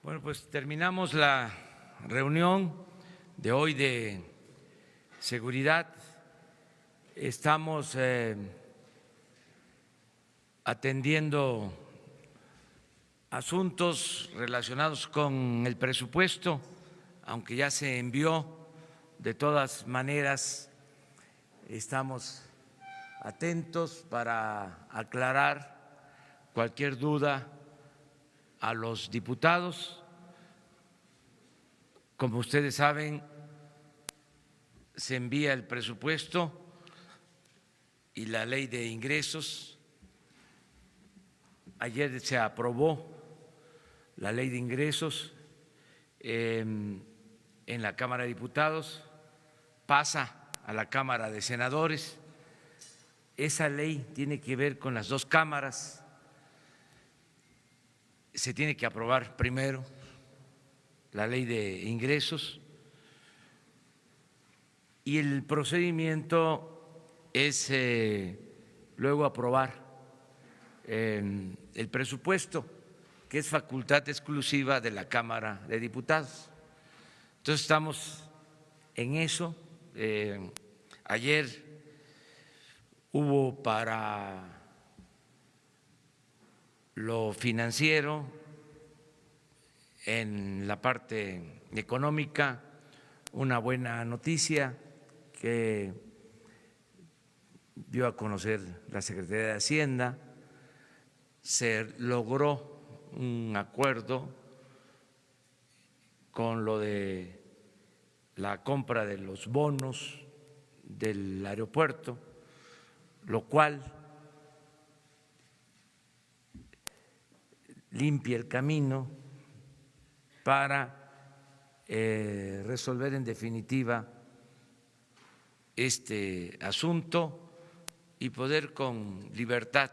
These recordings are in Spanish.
Bueno, pues terminamos la reunión de hoy de seguridad. Estamos atendiendo asuntos relacionados con el presupuesto, aunque ya se envió. De todas maneras, estamos atentos para aclarar cualquier duda a los diputados. Como ustedes saben, se envía el presupuesto y la ley de ingresos. Ayer se aprobó la ley de ingresos en la Cámara de Diputados, pasa a la Cámara de Senadores. Esa ley tiene que ver con las dos cámaras. Se tiene que aprobar primero la ley de ingresos y el procedimiento es luego aprobar el presupuesto, que es facultad exclusiva de la Cámara de Diputados. Entonces estamos en eso. Ayer hubo para lo financiero, en la parte económica, una buena noticia que dio a conocer la Secretaría de Hacienda. Se logró un acuerdo con lo de la compra de los bonos del aeropuerto, lo cual limpia el camino para resolver en definitiva este asunto y poder con libertad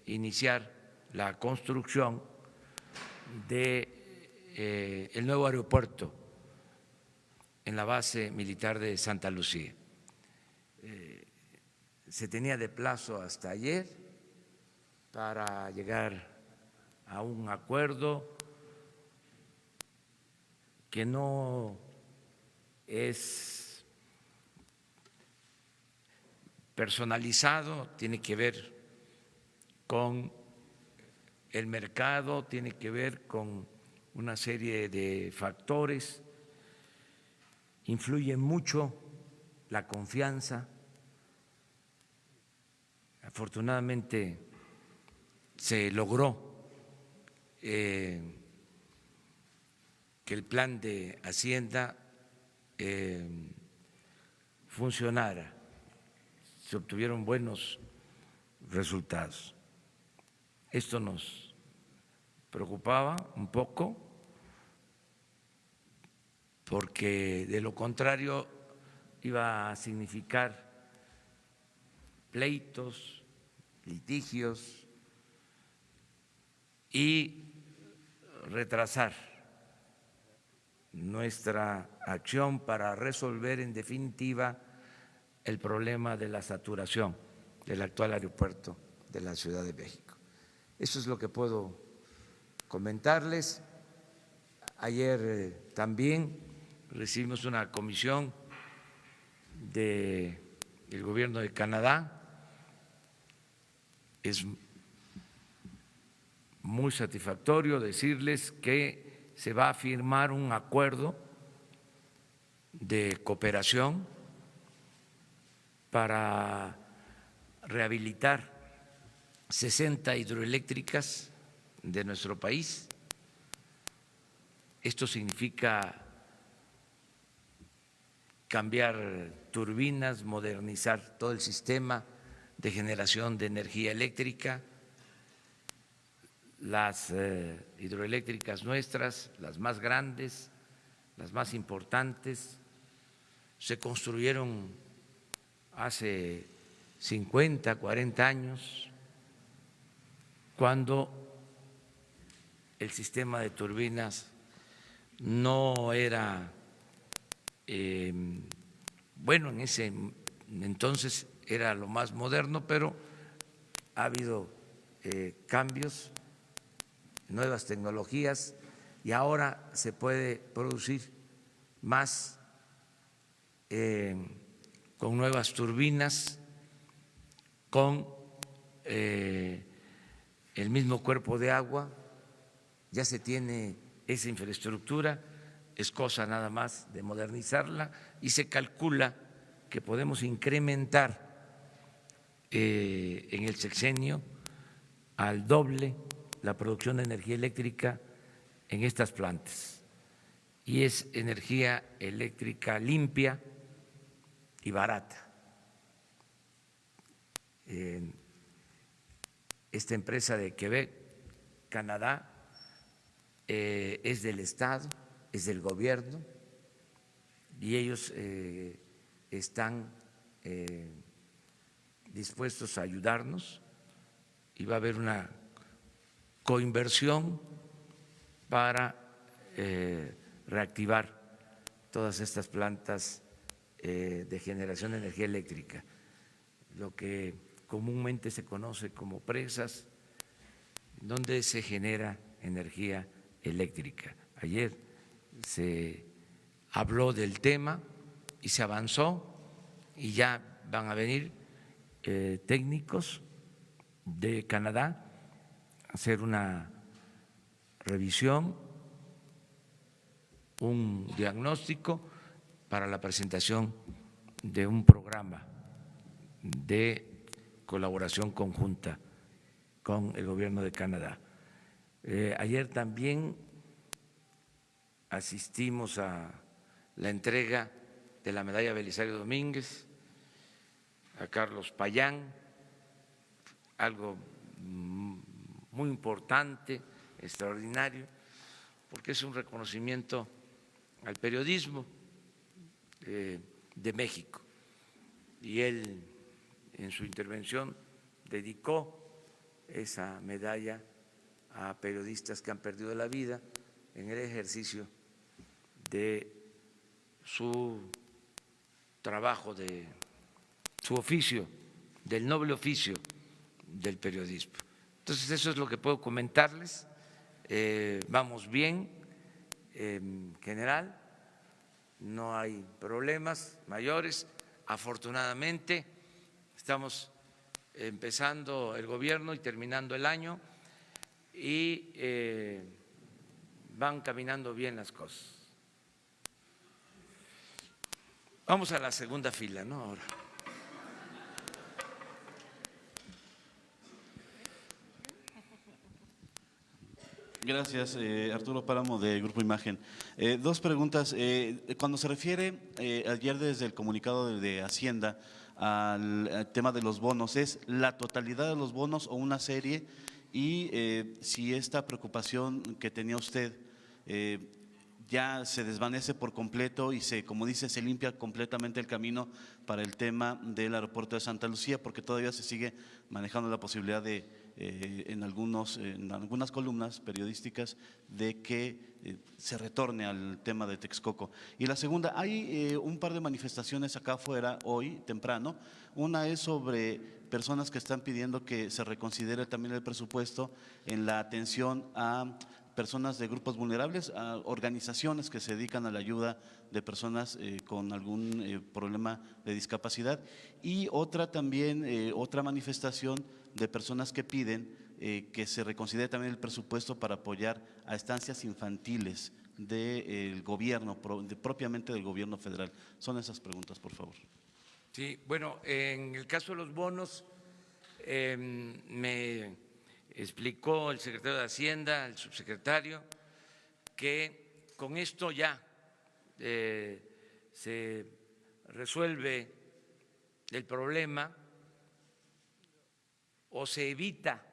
iniciar la construcción de el nuevo aeropuerto en la base militar de Santa Lucía. Se tenía de plazo hasta ayer para llegar a un acuerdo que no es personalizado, tiene que ver con el mercado, tiene que ver con una serie de factores. Influye mucho la confianza. Afortunadamente se logró que el plan de Hacienda funcionara, se obtuvieron buenos resultados. Esto nos preocupaba un poco porque de lo contrario iba a significar pleitos, litigios y retrasar nuestra acción para resolver en definitiva el problema de la saturación del actual aeropuerto de la Ciudad de México. Eso es lo que puedo comentarles. Ayer también recibimos una comisión del gobierno de Canadá. Es muy satisfactorio decirles que se va a firmar un acuerdo de cooperación para rehabilitar 60 hidroeléctricas de nuestro país. Esto significa cambiar turbinas, modernizar todo el sistema de generación de energía eléctrica. Las hidroeléctricas nuestras, las más grandes, las más importantes, se construyeron hace 50, 40 años, cuando el sistema de turbinas no era bueno, en ese entonces era lo más moderno, pero ha habido cambios nuevas tecnologías y ahora se puede producir más con nuevas turbinas, con el mismo cuerpo de agua, ya se tiene esa infraestructura, es cosa nada más de modernizarla y se calcula que podemos incrementar en el sexenio al doble la producción de energía eléctrica en estas plantas. Y es energía eléctrica limpia y barata. Esta empresa de Quebec, Canadá, es del Estado, es del gobierno, y ellos están dispuestos a ayudarnos y va a haber una coinversión para reactivar todas estas plantas de generación de energía eléctrica, lo que comúnmente se conoce como presas, donde se genera energía eléctrica. Ayer se habló del tema y se avanzó y ya van a venir técnicos de Canadá a hacer una revisión, un diagnóstico para la presentación de un programa de colaboración conjunta con el gobierno de Canadá. Ayer también asistimos a la entrega de la medalla Belisario Domínguez a Carlos Payán, algo muy importante, extraordinario, porque es un reconocimiento al periodismo de México. Y él, en su intervención, dedicó esa medalla a periodistas que han perdido la vida en el ejercicio de su trabajo, de su oficio, del noble oficio del periodismo. Entonces, eso es lo que puedo comentarles. Vamos bien, en general, no hay problemas mayores. Afortunadamente, estamos empezando el gobierno y terminando el año y van caminando bien las cosas. Vamos a la segunda fila, ¿no? Ahora. Gracias, Arturo Páramo, de Grupo Imagen. Dos preguntas. Cuando se refiere ayer desde el comunicado de Hacienda al tema de los bonos, ¿es la totalidad de los bonos o una serie? Y si esta preocupación que tenía usted ya se desvanece por completo y como dice, se limpia completamente el camino para el tema del aeropuerto de Santa Lucía, porque todavía se sigue manejando la posibilidad de en algunas columnas periodísticas de que se retorne al tema de Texcoco. Y la segunda, hay un par de manifestaciones acá afuera hoy, temprano. Una es sobre personas que están pidiendo que se reconsidere también el presupuesto en la atención a personas de grupos vulnerables, a organizaciones que se dedican a la ayuda de personas con algún problema de discapacidad, y otra también, otra manifestación de personas que piden que se reconsidere también el presupuesto para apoyar a estancias infantiles del gobierno, propiamente del gobierno federal. Son esas preguntas, por favor. Sí, bueno, en el caso de los bonos, me explicó el secretario de Hacienda, el subsecretario, que con esto ya se resuelve el problema o se evita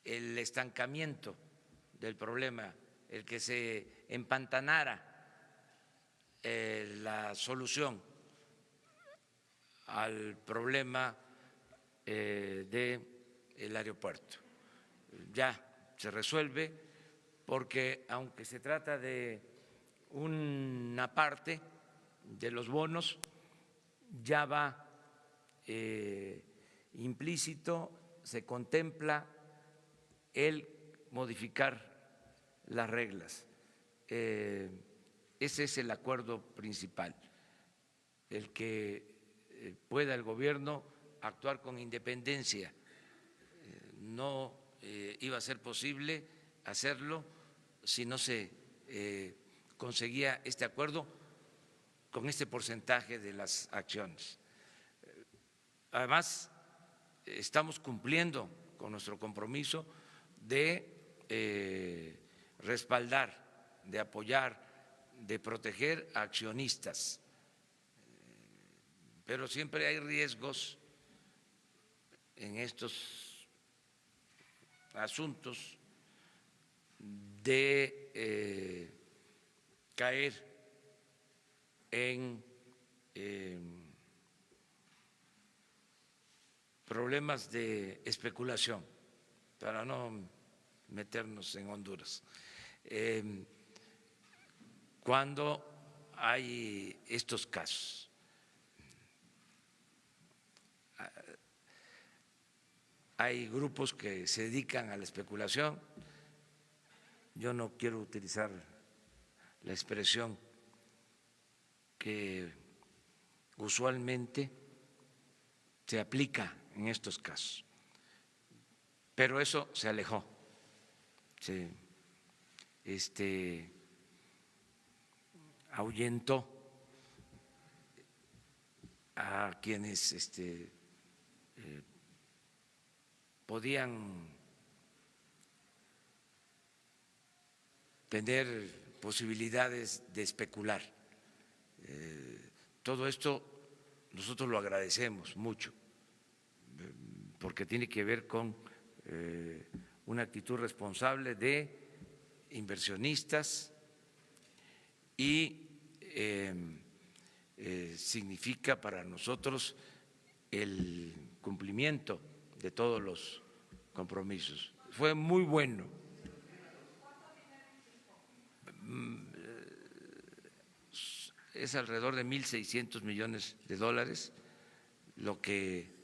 el estancamiento del problema, el que se empantanara la solución al problema del aeropuerto. Ya se resuelve porque aunque se trata de una parte de los bonos, ya va implícito, se contempla el modificar las reglas. Ese es el acuerdo principal, el que pueda el gobierno actuar con independencia. No iba a ser posible hacerlo si no se conseguía este acuerdo con este porcentaje de las acciones. Además, estamos cumpliendo con nuestro compromiso de respaldar, de apoyar, de proteger a accionistas, pero siempre hay riesgos en estos asuntos de caer en problemas de especulación, para no meternos en Honduras. Cuando hay estos casos, hay grupos que se dedican a la especulación. Yo no quiero utilizar la expresión que usualmente se aplica en estos casos, pero eso se alejó, se ahuyentó a quienes podían tener posibilidades de especular. Todo esto nosotros lo agradecemos mucho, porque tiene que ver con una actitud responsable de inversionistas y significa para nosotros el cumplimiento de todos los compromisos. Fue muy bueno. Es alrededor de 1.600 millones de dólares lo que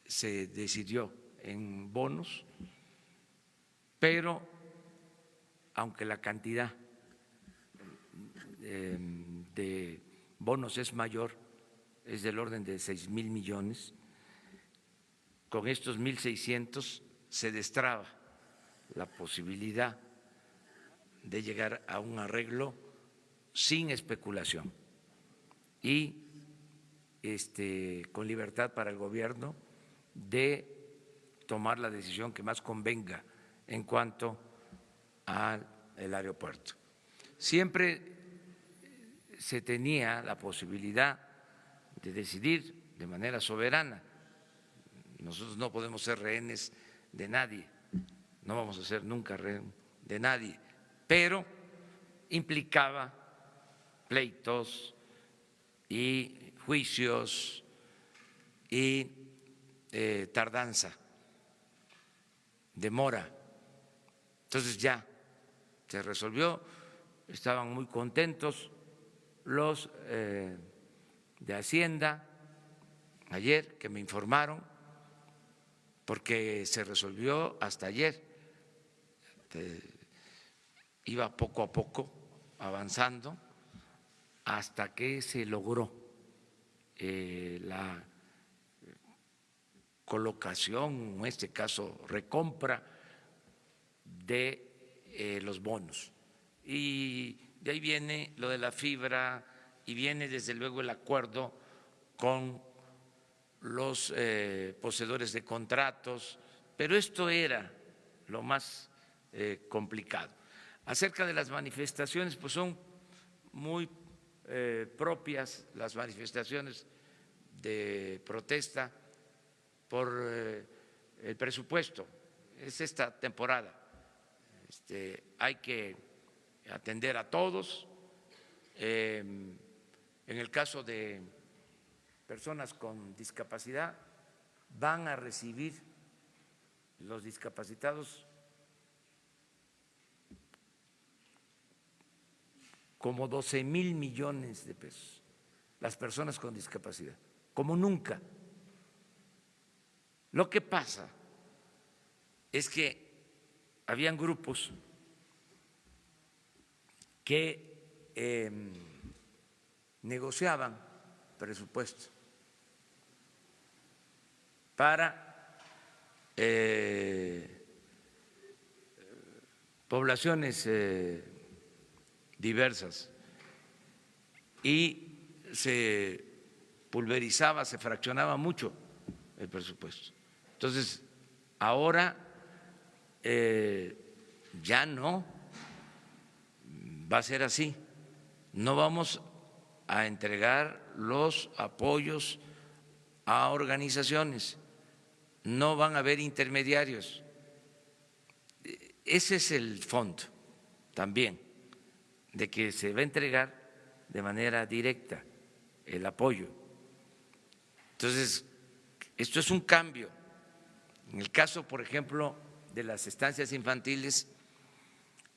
se decidió en bonos, pero aunque la cantidad de bonos es mayor, es del orden de 6.000 millones, con estos 1.600 se destraba la posibilidad de llegar a un arreglo sin especulación y con libertad para el gobierno de tomar la decisión que más convenga en cuanto al aeropuerto. Siempre se tenía la posibilidad de decidir de manera soberana. Nosotros no podemos ser rehenes de nadie, no vamos a ser nunca rehén de nadie, pero implicaba pleitos y juicios y tardanza, demora. Entonces ya se resolvió, estaban muy contentos los de Hacienda ayer que me informaron, porque se resolvió hasta ayer, iba poco a poco avanzando hasta que se logró la colocación, en este caso recompra de los bonos. Y de ahí viene lo de la fibra y viene desde luego el acuerdo con los poseedores de contratos, pero esto era lo más complicado. Acerca de las manifestaciones, pues son muy propias las manifestaciones de protesta por el presupuesto. Es esta temporada. Hay que atender a todos. En el caso de personas con discapacidad, van a recibir los discapacitados como 12,000 millones de pesos, las personas con discapacidad, como nunca. Lo que pasa es que habían grupos que negociaban presupuesto para poblaciones diversas y se pulverizaba, se fraccionaba mucho el presupuesto. Entonces, ahora ya no va a ser así. No vamos a entregar los apoyos a organizaciones, no van a haber intermediarios. Ese es el fondo también, de que se va a entregar de manera directa el apoyo. Entonces, esto es un cambio. En el caso, por ejemplo, de las estancias infantiles,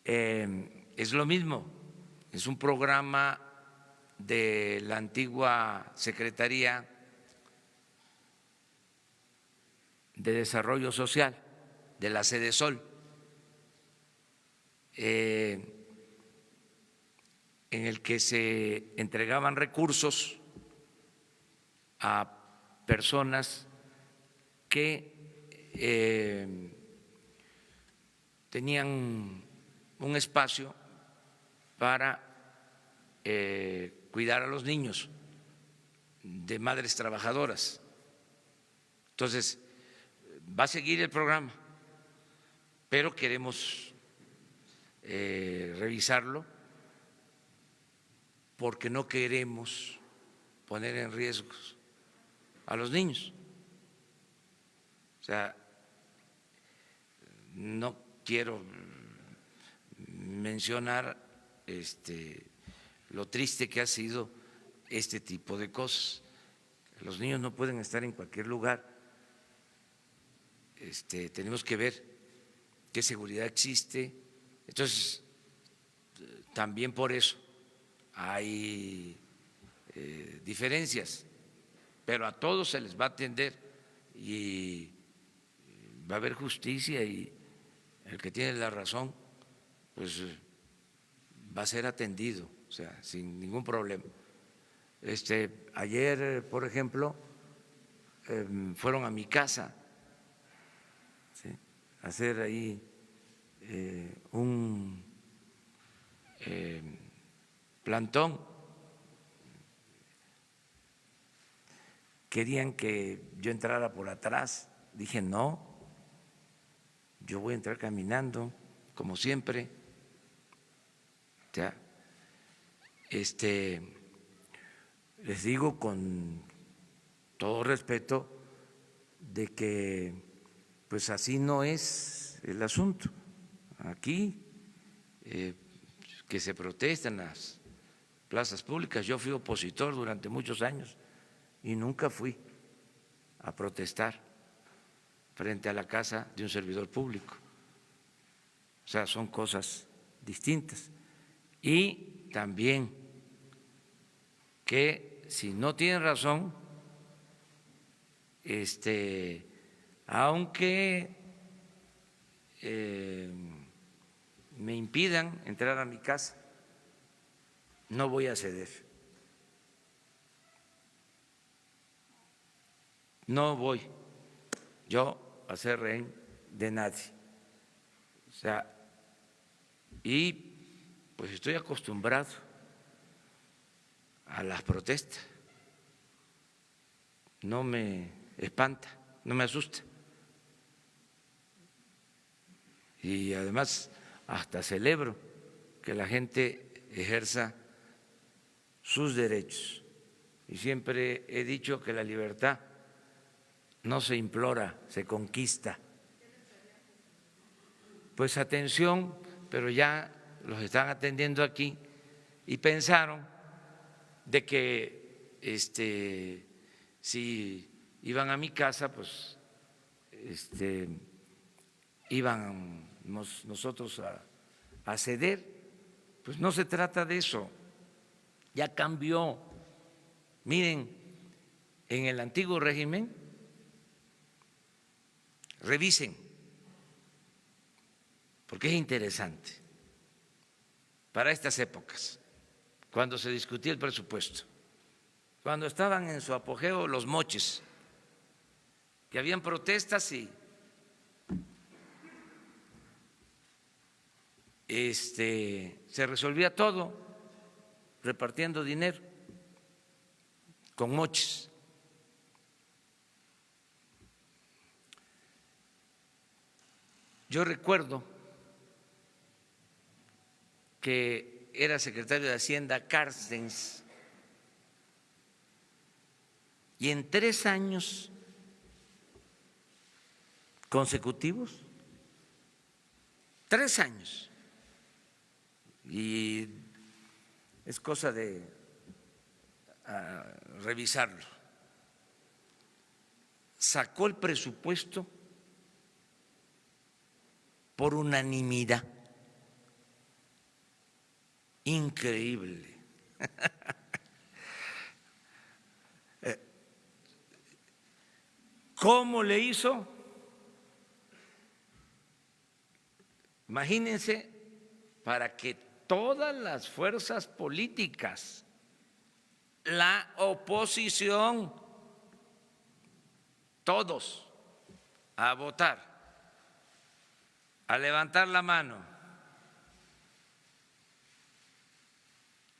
es lo mismo, es un programa de la antigua Secretaría de Desarrollo Social, de la Sedesol, en el que se entregaban recursos a personas que tenían un espacio para cuidar a los niños de madres trabajadoras. Entonces, va a seguir el programa, pero queremos revisarlo porque no queremos poner en riesgo a los niños. O sea, no quiero mencionar lo triste que ha sido este tipo de cosas. Los niños no pueden estar en cualquier lugar. Tenemos que ver qué seguridad existe. Entonces, también por eso hay diferencias, pero a todos se les va a atender y va a haber justicia y el que tiene la razón, pues va a ser atendido, o sea, sin ningún problema. Ayer, por ejemplo, fueron a mi casa, ¿sí?, a hacer ahí un plantón. Querían que yo entrara por atrás. Dije, no, yo voy a entrar caminando, como siempre. O sea, les digo con todo respeto de que pues así no es el asunto. Aquí que se protesta en las plazas públicas. Yo fui opositor durante muchos años y nunca fui a protestar frente a la casa de un servidor público. O sea, son cosas distintas. Y también que si no tienen razón, aunque me impidan entrar a mi casa, no voy a ceder. No voy yo a ser rehén de nadie. O sea, y pues estoy acostumbrado a las protestas. No me espanta, no me asusta. Y además hasta celebro que la gente ejerza sus derechos. Y siempre he dicho que la libertad no se implora, se conquista. Pues atención, pero ya los están atendiendo aquí y pensaron de que si iban a mi casa, pues íbamos nosotros a ceder. Pues no se trata de eso, ya cambió. Miren, en el antiguo régimen, revisen, porque es interesante para estas épocas, cuando se discutía el presupuesto, cuando estaban en su apogeo los moches, que habían protestas y se resolvía todo repartiendo dinero con moches. Yo recuerdo que era secretario de Hacienda Carstens y en 3 años consecutivos, 3 años, y es cosa de revisarlo, sacó el presupuesto por unanimidad. Increíble. ¿Cómo le hizo? Imagínense, para que todas las fuerzas políticas, la oposición, todos a votar, a levantar la mano,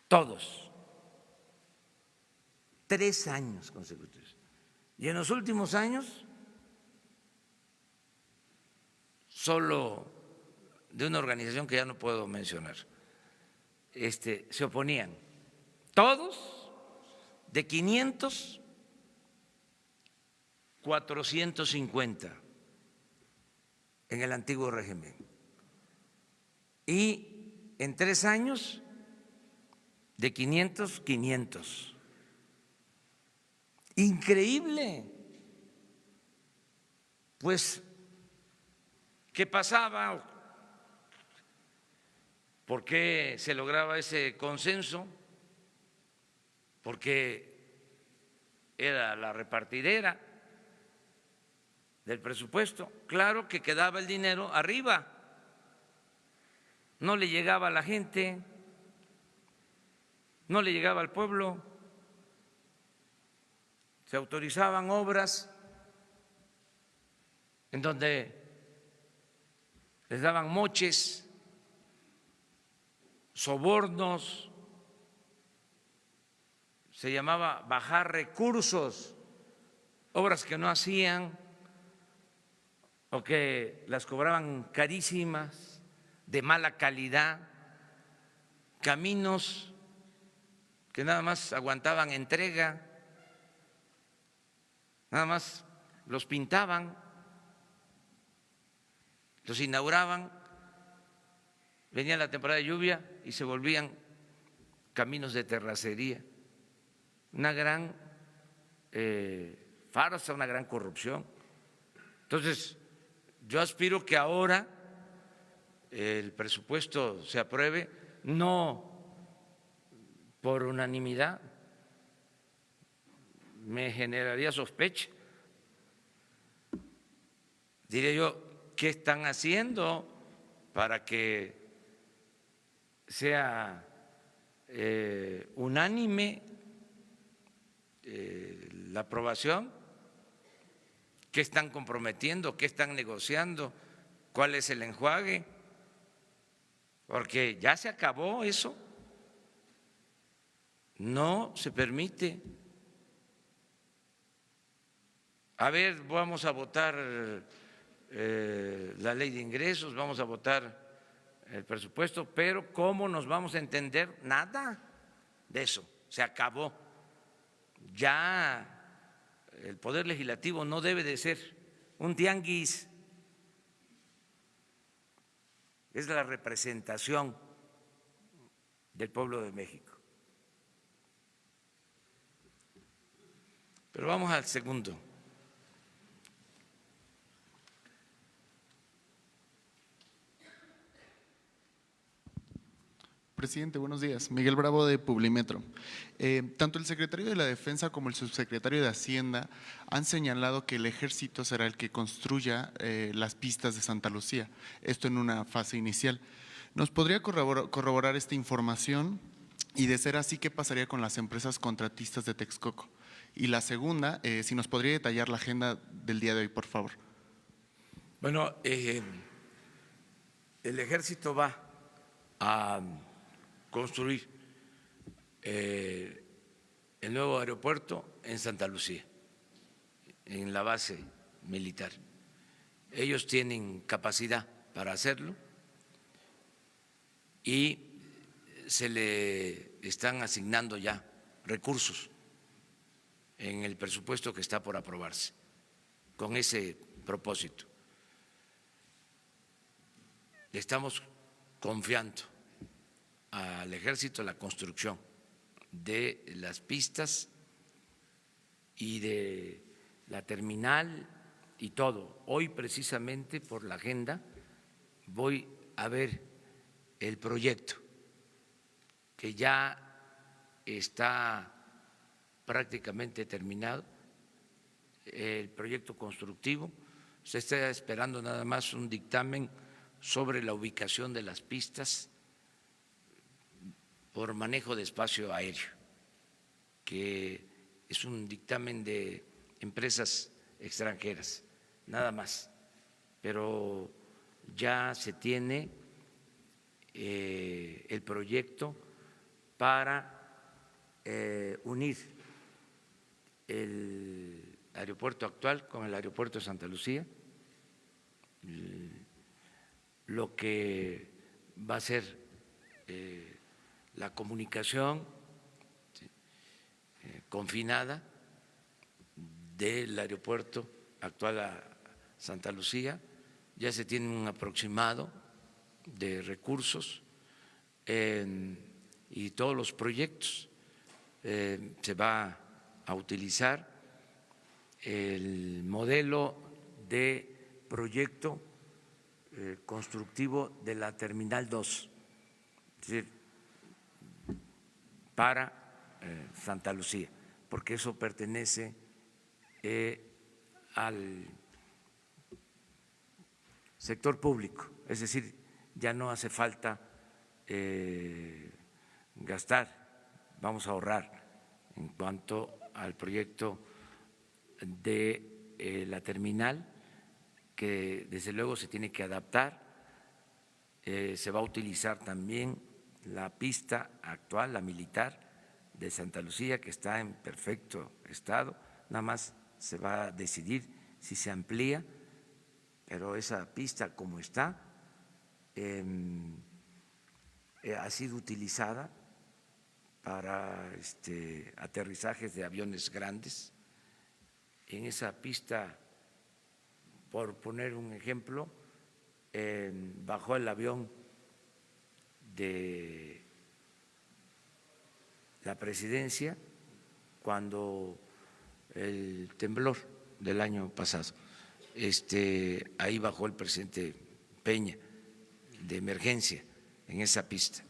todos, 3 años consecutivos. Y en los últimos años, solo de una organización que ya no puedo mencionar, se oponían, todos de 500, 450 en el antiguo régimen. Y en 3 años, de 500, 500. Increíble. Pues, ¿qué pasaba? ¿Por qué se lograba ese consenso? Porque era la repartidera del presupuesto. Claro que quedaba el dinero arriba, no le llegaba a la gente, no le llegaba al pueblo. Se autorizaban obras en donde les daban moches, sobornos, se llamaba bajar recursos, obras que no hacían o que las cobraban carísimas, de mala calidad, caminos que nada más aguantaban entrega, nada más los pintaban, los inauguraban, venía la temporada de lluvia y se volvían caminos de terracería. Una gran farsa, una gran corrupción. Entonces, yo aspiro que ahora el presupuesto se apruebe, no por unanimidad, me generaría sospecha. Diré yo, ¿qué están haciendo para que sea unánime la aprobación? ¿Qué están comprometiendo? ¿Qué están negociando? ¿Cuál es el enjuague? Porque ya se acabó eso. No se permite. A ver, vamos a votar la ley de ingresos, vamos a votar el presupuesto, pero ¿cómo nos vamos a entender? Nada de eso, se acabó. Ya el Poder Legislativo no debe de ser un tianguis, es la representación del pueblo de México. Pero vamos al segundo. Presidente, buenos días. Miguel Bravo de Publimetro. Tanto el secretario de la Defensa como el subsecretario de Hacienda han señalado que el Ejército será el que construya las pistas de Santa Lucía, esto en una fase inicial. ¿Nos podría corroborar esta información? Y de ser así, ¿qué pasaría con las empresas contratistas de Texcoco? Y la segunda, si nos podría detallar la agenda del día de hoy, por favor. Bueno, el Ejército va a construir el nuevo aeropuerto en Santa Lucía, en la base militar. Ellos tienen capacidad para hacerlo y se le están asignando ya recursos en el presupuesto que está por aprobarse con ese propósito. Le estamos confiando al Ejército la construcción de las pistas y de la terminal y todo. Hoy precisamente por la agenda voy a ver el proyecto que ya está prácticamente terminado, el proyecto constructivo. Se está esperando nada más un dictamen sobre la ubicación de las pistas por manejo de espacio aéreo, que es un dictamen de empresas extranjeras, nada más, pero ya se tiene el proyecto para unir el aeropuerto actual con el aeropuerto de Santa Lucía, lo que va a ser la comunicación confinada del aeropuerto actual a Santa Lucía. Ya se tiene un aproximado de recursos y todos los proyectos. Se va a utilizar el modelo de proyecto constructivo de la Terminal 2, es decir, para Santa Lucía, porque eso pertenece al sector público, es decir, ya no hace falta gastar, vamos a ahorrar en cuanto al proyecto de la terminal, que desde luego se tiene que adaptar. Se va a utilizar también la pista actual, la militar de Santa Lucía, que está en perfecto estado, nada más se va a decidir si se amplía, pero esa pista como está ha sido utilizada para aterrizajes de aviones grandes. En esa pista, por poner un ejemplo, bajó el avión de la presidencia cuando el temblor del año pasado. Ahí bajó el presidente Peña de emergencia en esa pista.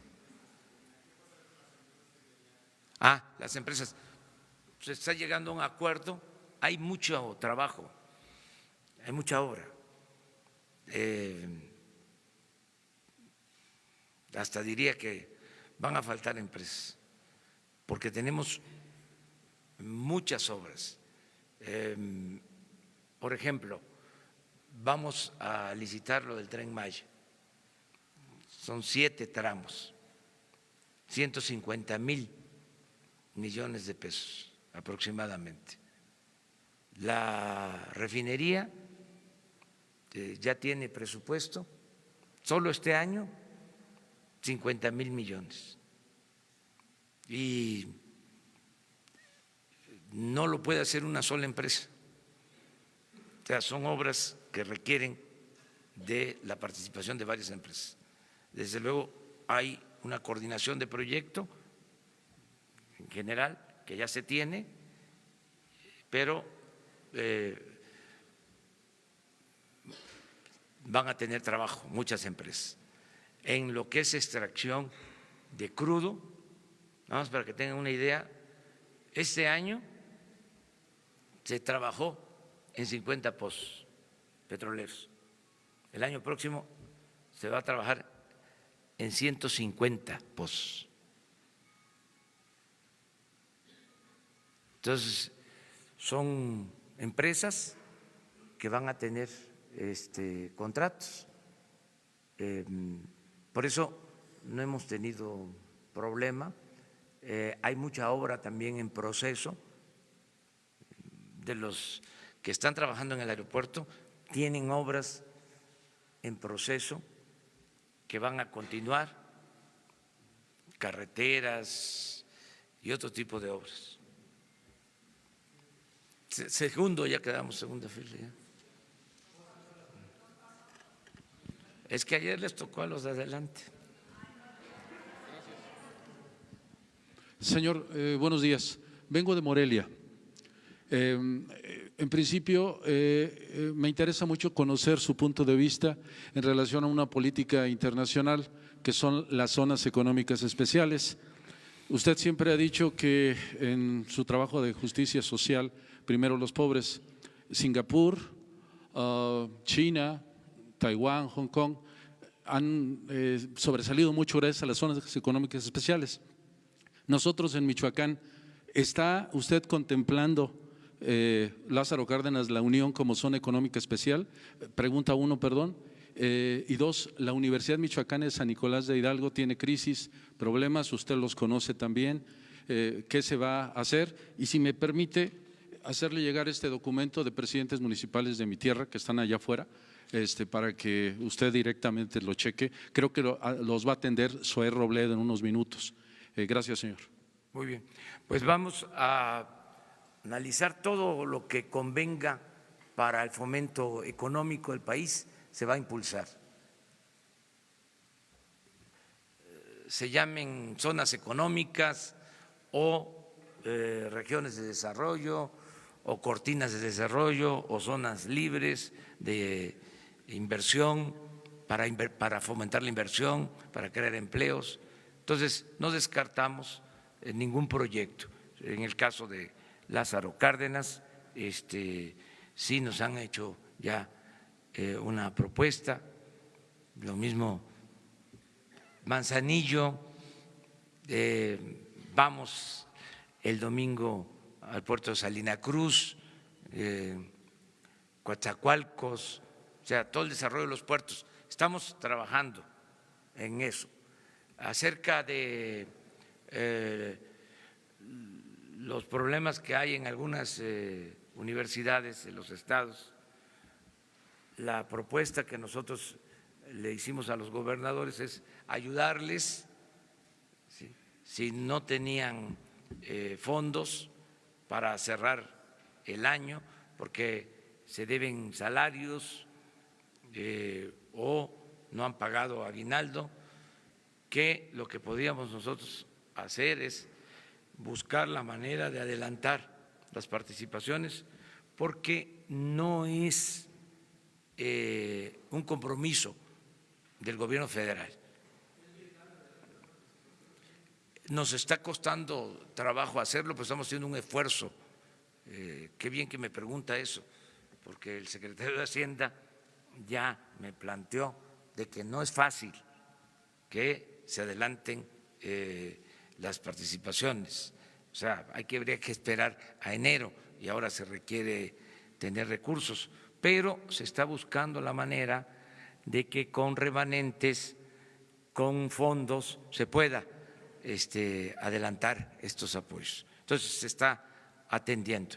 Las empresas, se está llegando a un acuerdo, hay mucho trabajo, hay mucha obra. Hasta diría que van a faltar empresas, porque tenemos muchas obras. Por ejemplo, vamos a licitar lo del Tren Maya. Son 7 tramos, 150,000 millones de pesos aproximadamente. La refinería ya tiene presupuesto, solo este año 50,000 millones. Y no lo puede hacer una sola empresa. O sea, son obras que requieren de la participación de varias empresas. Desde luego hay una coordinación de proyecto en general que ya se tiene, pero van a tener trabajo muchas empresas. En lo que es extracción de crudo, nada más para que tengan una idea, este año se trabajó en 50 pozos petroleros. El año próximo se va a trabajar en 150 pozos. Entonces, son empresas que van a tener contratos. Por eso no hemos tenido problema. Hay mucha obra también en proceso. De los que están trabajando en el aeropuerto, tienen obras en proceso que van a continuar, carreteras y otro tipo de obras. Segundo, ya quedamos segunda fila. Ya. Es que ayer les tocó a los de adelante. Señor, buenos días. Vengo de Morelia. En principio, me interesa mucho conocer su punto de vista en relación a una política internacional que son las zonas económicas especiales. Usted siempre ha dicho que en su trabajo de justicia social, primero los pobres, Singapur, China, Taiwán, Hong Kong, han sobresalido mucho gracias a las zonas económicas especiales. Nosotros en Michoacán, ¿está usted contemplando Lázaro Cárdenas, la Unión como zona económica especial? Pregunta uno, perdón. Y dos, la Universidad Michoacana de San Nicolás de Hidalgo tiene crisis, problemas, usted los conoce también. ¿Qué se va a hacer? Y si me permite hacerle llegar este documento de presidentes municipales de mi tierra que están allá afuera, para que usted directamente lo cheque. Creo que los va a atender Zoé Robledo en unos minutos. Gracias, señor. Muy bien, pues vamos a analizar todo lo que convenga para el fomento económico del país, se va a impulsar. Se llamen zonas económicas o regiones de desarrollo o cortinas de desarrollo o zonas libres de inversión para fomentar la inversión, para crear empleos. Entonces, no descartamos ningún proyecto. En el caso de Lázaro Cárdenas, sí nos han hecho ya una propuesta, lo mismo Manzanillo, vamos el domingo al puerto de Salina Cruz, Coatzacoalcos, o sea, todo el desarrollo de los puertos. Estamos trabajando en eso. Acerca de los problemas que hay en algunas universidades de los estados, la propuesta que nosotros le hicimos a los gobernadores es ayudarles, ¿sí?, si no tenían fondos para cerrar el año, porque se deben salarios o no han pagado aguinaldo, que lo que podríamos nosotros hacer es buscar la manera de adelantar las participaciones, porque no es un compromiso del gobierno federal. Nos está costando trabajo hacerlo, pero estamos haciendo un esfuerzo. Qué bien que me pregunta eso, porque el secretario de Hacienda ya me planteó de que no es fácil que se adelanten las participaciones. O sea, habría que esperar a enero y ahora se requiere tener recursos, pero se está buscando la manera de que con remanentes, con fondos, se pueda adelantar estos apoyos. Entonces se está atendiendo.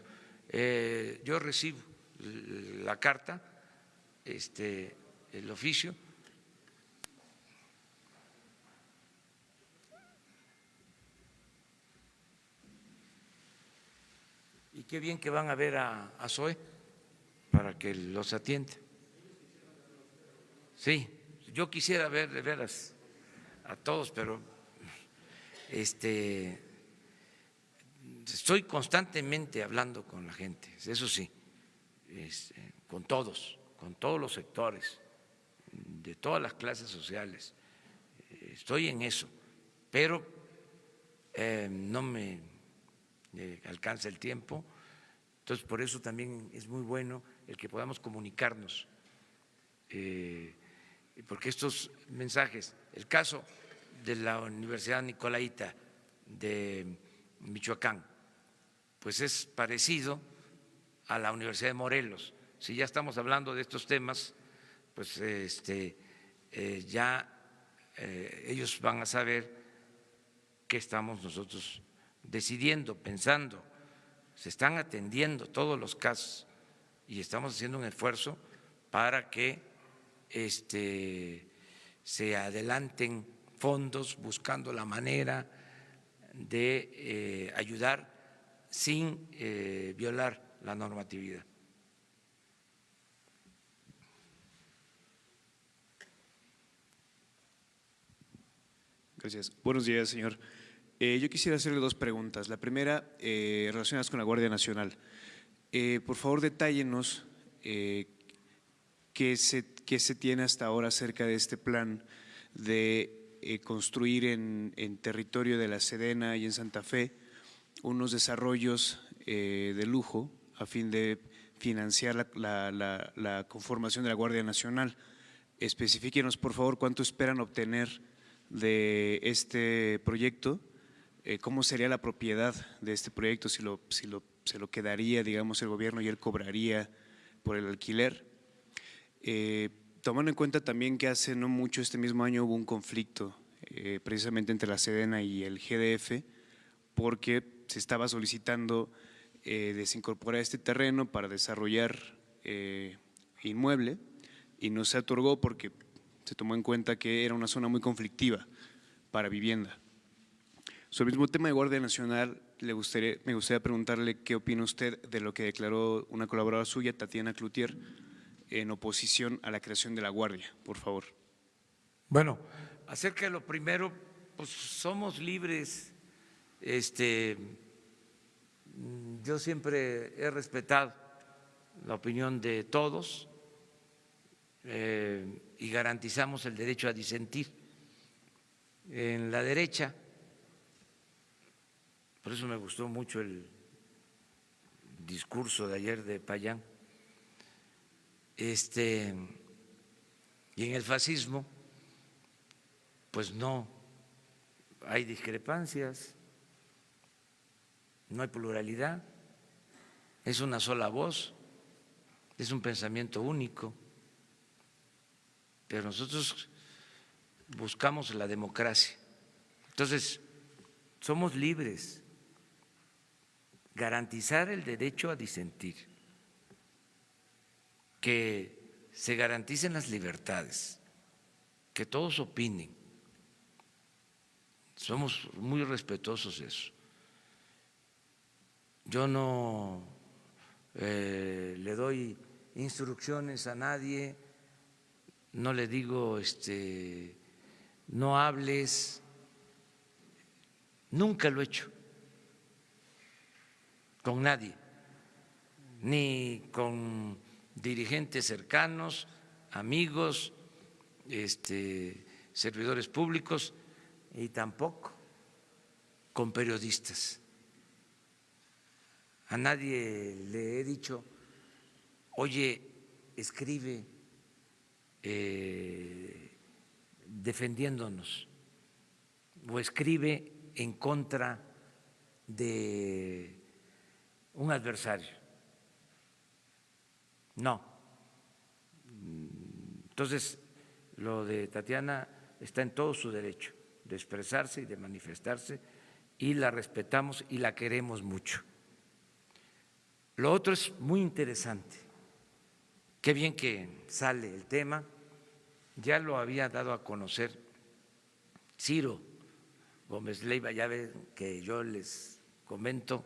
Yo recibo la carta, el oficio. Y qué bien que van a ver a Zoé para que los atienda. Sí, yo quisiera ver de veras a todos, pero estoy constantemente hablando con la gente, eso sí, con todos los sectores, de todas las clases sociales. Estoy en eso, pero no me alcanza el tiempo. Entonces, por eso también es muy bueno el que podamos comunicarnos, porque estos mensajes, el caso de la Universidad Nicolaita de Michoacán, pues es parecido a la Universidad de Morelos. Si ya estamos hablando de estos temas, pues ya ellos van a saber qué estamos nosotros decidiendo, pensando. Se están atendiendo todos los casos y estamos haciendo un esfuerzo para que se adelanten fondos buscando la manera de ayudar sin violar la normatividad. Gracias. Buenos días, señor. Yo quisiera hacerle dos preguntas. La primera, relacionadas con la Guardia Nacional. Por favor, detállenos qué se tiene hasta ahora acerca de este plan de construir en territorio de la Sedena y en Santa Fe unos desarrollos de lujo a fin de financiar la conformación de la Guardia Nacional. Especifíquenos, por favor, cuánto esperan obtener de este proyecto, cómo sería la propiedad de este proyecto, se lo quedaría, digamos, el gobierno y él cobraría por el alquiler. Tomando en cuenta también que hace no mucho, este mismo año, hubo un conflicto precisamente entre la Sedena y el GDF, porque se estaba solicitando desincorporar este terreno para desarrollar inmueble y no se otorgó porque se tomó en cuenta que era una zona muy conflictiva para vivienda. Sobre el mismo tema de Guardia Nacional, me gustaría preguntarle qué opina usted de lo que declaró una colaboradora suya, Tatiana Cloutier, en oposición a la creación de la Guardia, por favor. Bueno, acerca de lo primero, pues somos libres. Yo siempre he respetado la opinión de todos y garantizamos el derecho a disentir. En la derecha, por eso me gustó mucho el discurso de ayer de Payán, y en el fascismo, pues no hay discrepancias, no hay pluralidad, es una sola voz, es un pensamiento único, pero nosotros buscamos la democracia. Entonces, somos libres, garantizar el derecho a disentir, que se garanticen las libertades, que todos opinen. Somos muy respetuosos de eso. Yo no le doy instrucciones a nadie, no le digo no hables, nunca lo he hecho con nadie, ni con dirigentes cercanos, amigos, servidores públicos, y tampoco con periodistas. A nadie le he dicho, oye, escribe defendiéndonos o escribe en contra de un adversario. No. Entonces, lo de Tatiana está en todo su derecho de expresarse y de manifestarse, y la respetamos y la queremos mucho. Lo otro es muy interesante. Qué bien que sale el tema. Ya lo había dado a conocer Ciro Gómez Leiva. Ya ven que yo les comento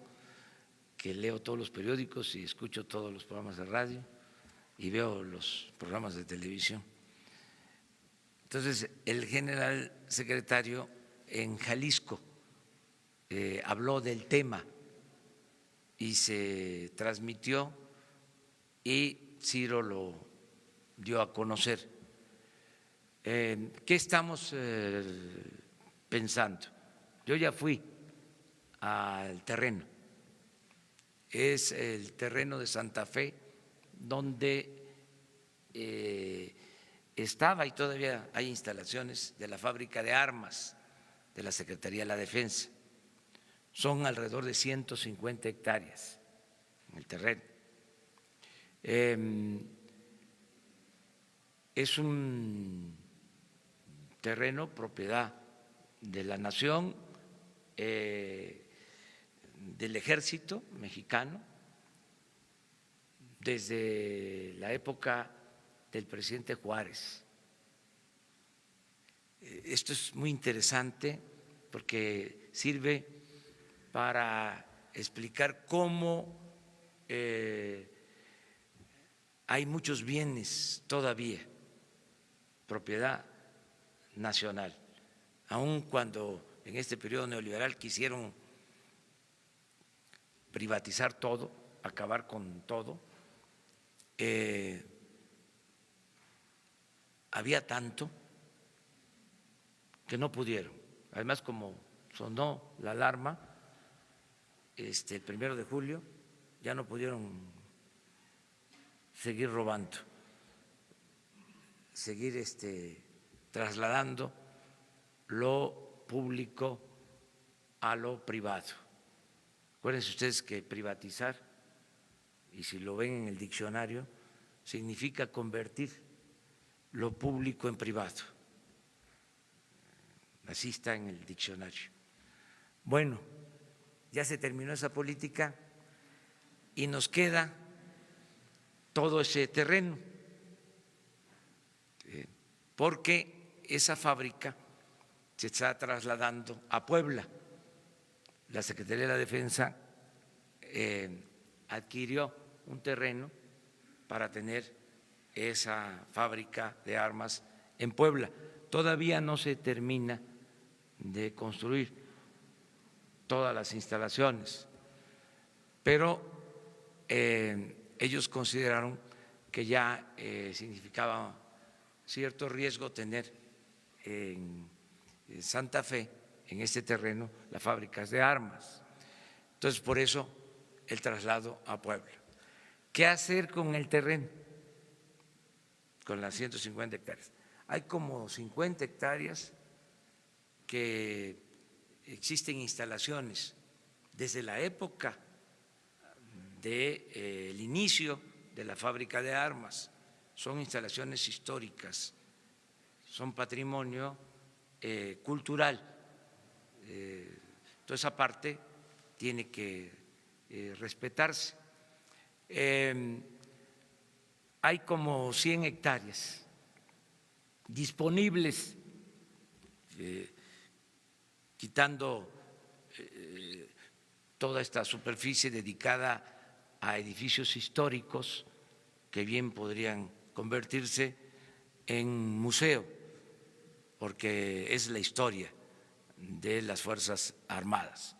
que leo todos los periódicos y escucho todos los programas de radio y veo los programas de televisión. Entonces, el general secretario en Jalisco habló del tema y se transmitió y Ciro lo dio a conocer. ¿Qué estamos pensando? Yo ya fui al terreno. Es el terreno de Santa Fe donde estaba y todavía hay instalaciones de la fábrica de armas de la Secretaría de la Defensa. Son alrededor de 150 hectáreas en el terreno. Es un terreno propiedad de la nación, del ejército mexicano, desde la época del presidente Juárez. Esto es muy interesante porque sirve para explicar cómo hay muchos bienes todavía, propiedad nacional, aun cuando en este periodo neoliberal quisieron privatizar todo, acabar con todo, había tanto que no pudieron. Además, como sonó la alarma el 1 de julio, ya no pudieron seguir robando, seguir trasladando lo público a lo privado. Acuérdense ustedes que privatizar, y si lo ven en el diccionario, significa convertir lo público en privado. Así está en el diccionario. Bueno, ya se terminó esa política y nos queda todo ese terreno, porque esa fábrica se está trasladando a Puebla. La Secretaría de la Defensa adquirió un terreno para tener esa fábrica de armas en Puebla. Todavía no se termina de construir todas las instalaciones, pero ellos consideraron que ya significaba cierto riesgo tener en Santa Fe, en este terreno, las fábricas de armas. Entonces, por eso el traslado a Puebla. ¿Qué hacer con el terreno? Con las 150 hectáreas. Hay como 50 hectáreas que existen instalaciones desde la época del inicio de la fábrica de armas. Son instalaciones históricas, son patrimonio cultural. Toda esa parte tiene que respetarse. Hay como 100 hectáreas disponibles, quitando toda esta superficie dedicada a edificios históricos que bien podrían convertirse en museo, porque es la historia de las Fuerzas Armadas.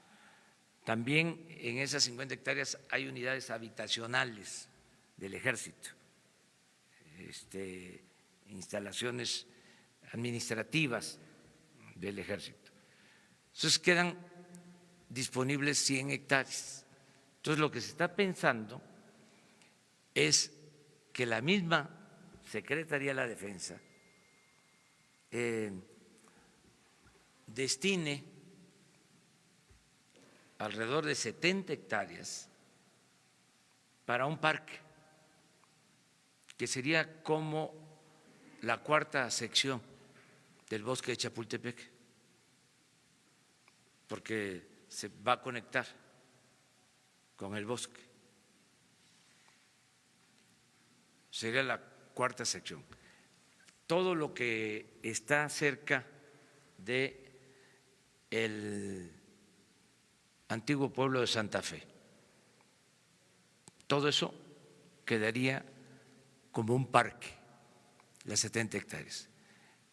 También en esas 50 hectáreas hay unidades habitacionales del Ejército, instalaciones administrativas del Ejército. Entonces quedan disponibles 100 hectáreas. Entonces lo que se está pensando es que la misma Secretaría de la Defensa destine alrededor de 70 hectáreas para un parque, que sería como la cuarta sección del bosque de Chapultepec, porque se va a conectar con el bosque. Sería la cuarta sección. Todo lo que está cerca de el antiguo pueblo de Santa Fe, todo eso quedaría como un parque, las 70 hectáreas.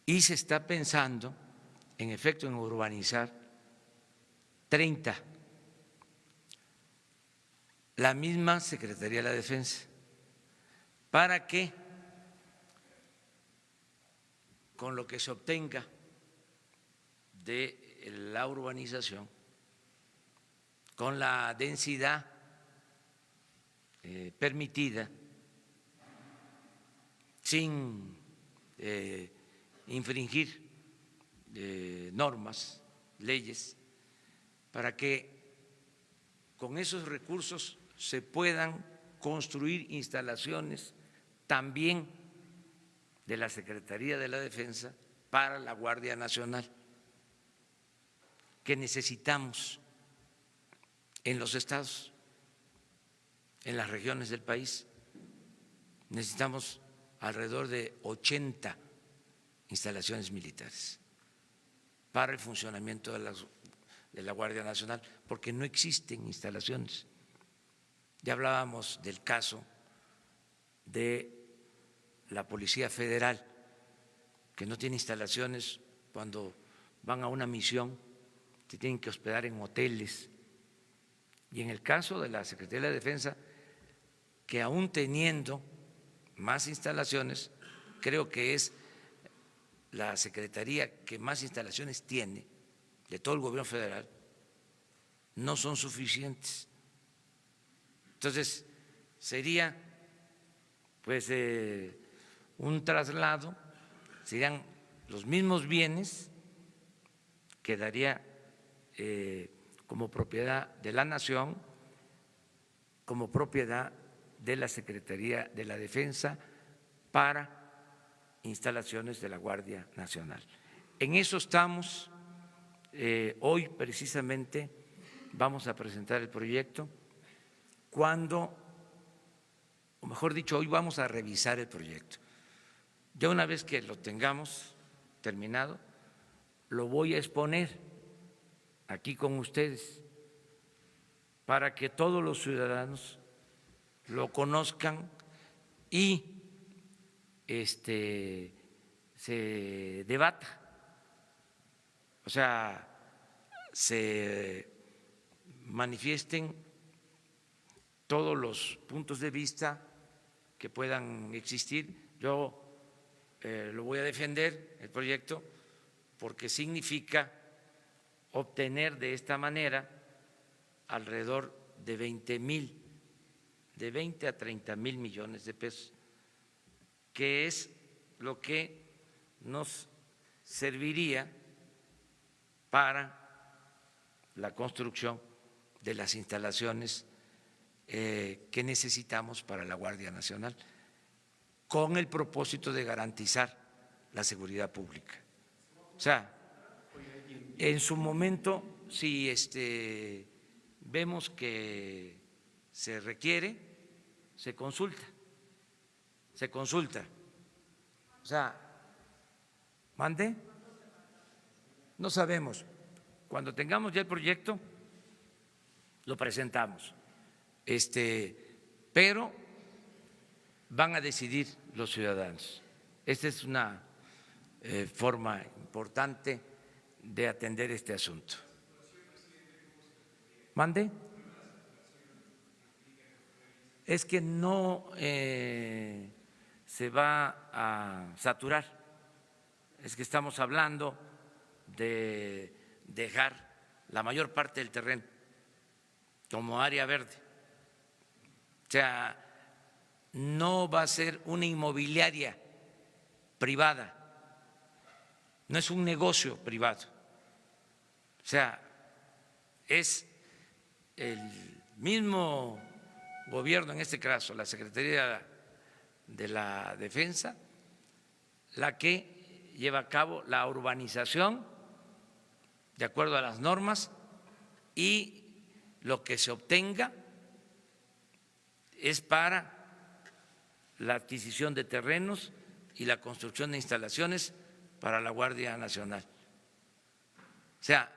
Y se está pensando, en efecto, en urbanizar 30. La misma Secretaría de la Defensa, para que con lo que se obtenga de la urbanización, con la densidad permitida, sin infringir normas, leyes, para que con esos recursos se puedan construir instalaciones también de la Secretaría de la Defensa para la Guardia Nacional, que necesitamos en los estados, en las regiones del país. Necesitamos alrededor de 80 instalaciones militares para el funcionamiento de la Guardia Nacional, porque no existen instalaciones. Ya hablábamos del caso de la Policía Federal, que no tiene instalaciones cuando van a una misión, se tienen que hospedar en hoteles. Y en el caso de la Secretaría de la Defensa, que aún teniendo más instalaciones, creo que es la secretaría que más instalaciones tiene de todo el gobierno federal, no son suficientes. Entonces, sería pues un traslado, serían los mismos bienes, quedaría como propiedad de la nación, como propiedad de la Secretaría de la Defensa para instalaciones de la Guardia Nacional. En eso estamos. Hoy precisamente vamos a presentar el proyecto. Cuando, o mejor dicho, hoy vamos a revisar el proyecto. Ya una vez que lo tengamos terminado, lo voy a exponer aquí con ustedes para que todos los ciudadanos lo conozcan y se debata, o sea, se manifiesten todos los puntos de vista que puedan existir. Yo lo voy a defender, el proyecto, porque significa obtener de esta manera alrededor de 20 a 30 mil millones de pesos, que es lo que nos serviría para la construcción de las instalaciones que necesitamos para la Guardia Nacional, con el propósito de garantizar la seguridad pública. O sea, en su momento, si vemos que se requiere, se consulta. O sea, ¿mande? No sabemos. Cuando tengamos ya el proyecto, lo presentamos. Pero van a decidir los ciudadanos. Esta es una forma importante de atender este asunto. ¿Mande? Es que no se va a saturar, es que estamos hablando de dejar la mayor parte del terreno como área verde. O sea, no va a ser una inmobiliaria privada, no es un negocio privado. O sea, es el mismo gobierno, en este caso la Secretaría de la Defensa, la que lleva a cabo la urbanización de acuerdo a las normas, y lo que se obtenga es para la adquisición de terrenos y la construcción de instalaciones para la Guardia Nacional. O sea,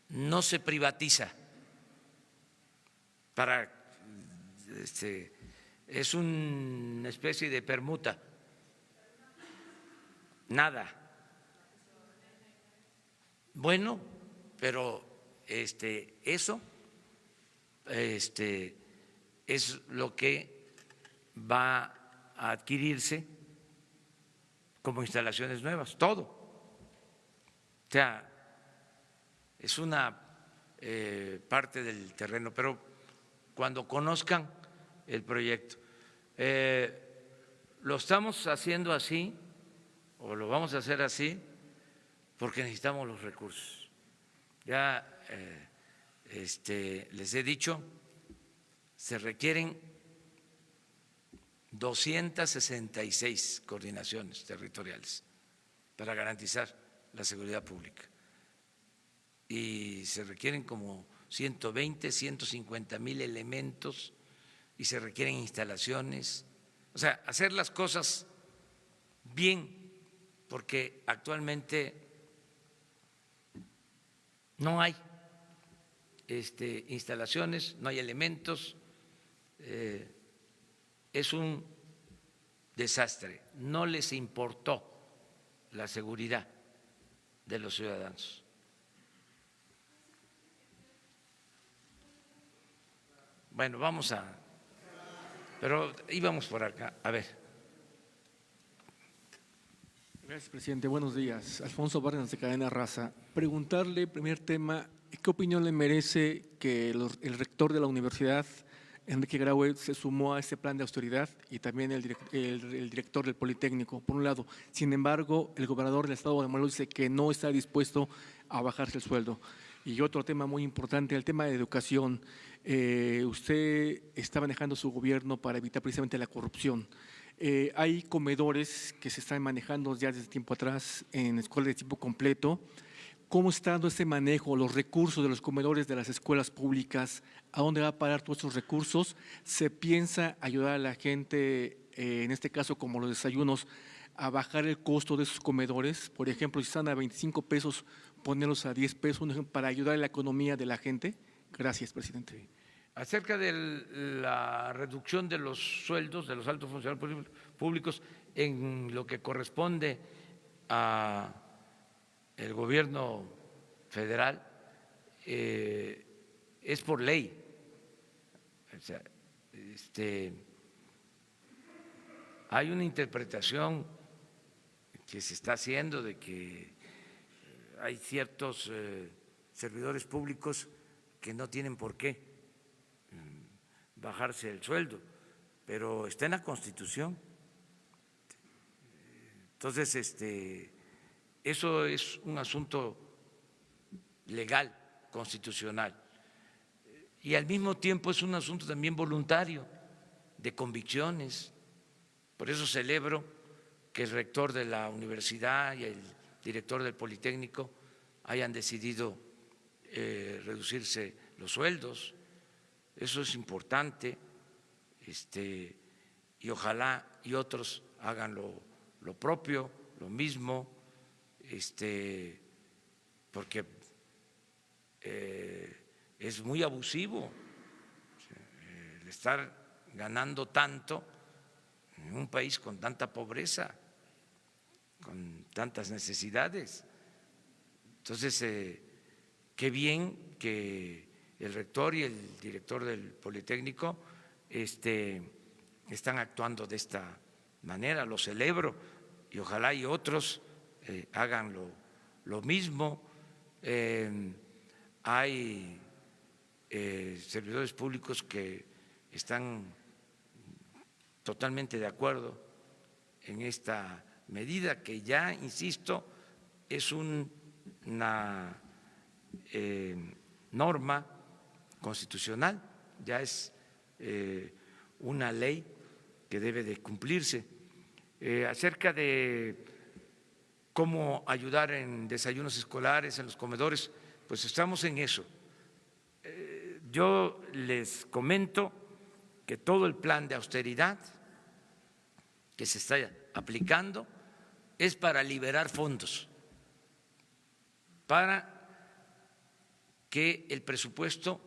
no se privatiza es una especie de permuta, nada. Bueno, pero eso es lo que va a adquirirse como instalaciones nuevas, todo. sea, es una parte del terreno, pero cuando conozcan el proyecto. Lo estamos haciendo así, o lo vamos a hacer así, porque necesitamos los recursos. Ya les he dicho, se requieren 266 coordinaciones territoriales para garantizar la seguridad pública. Y se requieren como 120, 150,000 elementos y se requieren instalaciones. O sea, hacer las cosas bien, porque actualmente no hay instalaciones, no hay elementos, es un desastre. No les importó la seguridad de los ciudadanos. Bueno, pero íbamos por acá. A ver. Gracias, presidente. Buenos días. Alfonso Vargas, de Cadena Raza. Preguntarle, primer tema, ¿qué opinión le merece que el rector de la universidad, Enrique Graue, se sumó a este plan de austeridad y también el director del Politécnico, por un lado? Sin embargo, el gobernador del estado de Morelos dice que no está dispuesto a bajarse el sueldo. Y otro tema muy importante, el tema de educación. Usted está manejando su gobierno para evitar precisamente la corrupción. Hay comedores que se están manejando ya desde tiempo atrás en escuelas de tiempo completo. ¿Cómo está dando ese manejo, los recursos de los comedores de las escuelas públicas? ¿A dónde va a parar todos esos recursos? ¿Se piensa ayudar a la gente, en este caso como los desayunos, a bajar el costo de esos comedores? Por ejemplo, si están a 25 pesos, ponerlos a 10 pesos para ayudar a la economía de la gente. Gracias, presidente. Acerca de la reducción de los sueldos de los altos funcionarios públicos en lo que corresponde a el gobierno federal, es por ley. O sea, hay una interpretación que se está haciendo de que hay ciertos servidores públicos que no tienen por qué bajarse el sueldo, pero está en la Constitución. Entonces, eso es un asunto legal, constitucional, y al mismo tiempo es un asunto también voluntario, de convicciones. Por eso celebro que el rector de la universidad y el director del Politécnico hayan decidido reducirse los sueldos. Eso es importante, y ojalá y otros hagan lo propio, lo mismo, porque es muy abusivo el estar ganando tanto en un país con tanta pobreza, con tantas necesidades. Entonces, qué bien que el rector y el director del Politécnico están actuando de esta manera, lo celebro, y ojalá y otros hagan lo mismo. Hay servidores públicos que están totalmente de acuerdo en esta medida, que ya, insisto, es una norma constitucional, ya es una ley que debe de cumplirse. Acerca de cómo ayudar en desayunos escolares, en los comedores, pues estamos en eso. Yo les comento que todo el plan de austeridad que se está aplicando es para liberar fondos, para que el presupuesto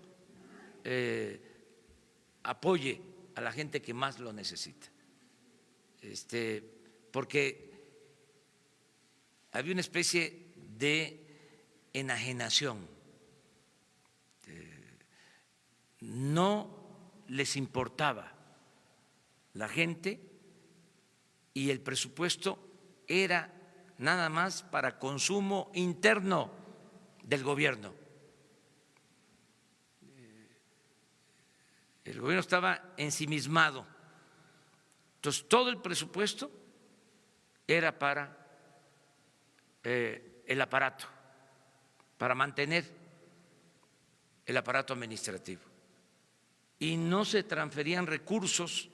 apoye a la gente que más lo necesita, porque había una especie de enajenación, no les importaba la gente y el presupuesto era nada más para consumo interno del gobierno. El gobierno estaba ensimismado. Entonces, todo el presupuesto era para el aparato, para mantener el aparato administrativo. Y no se transferían recursos,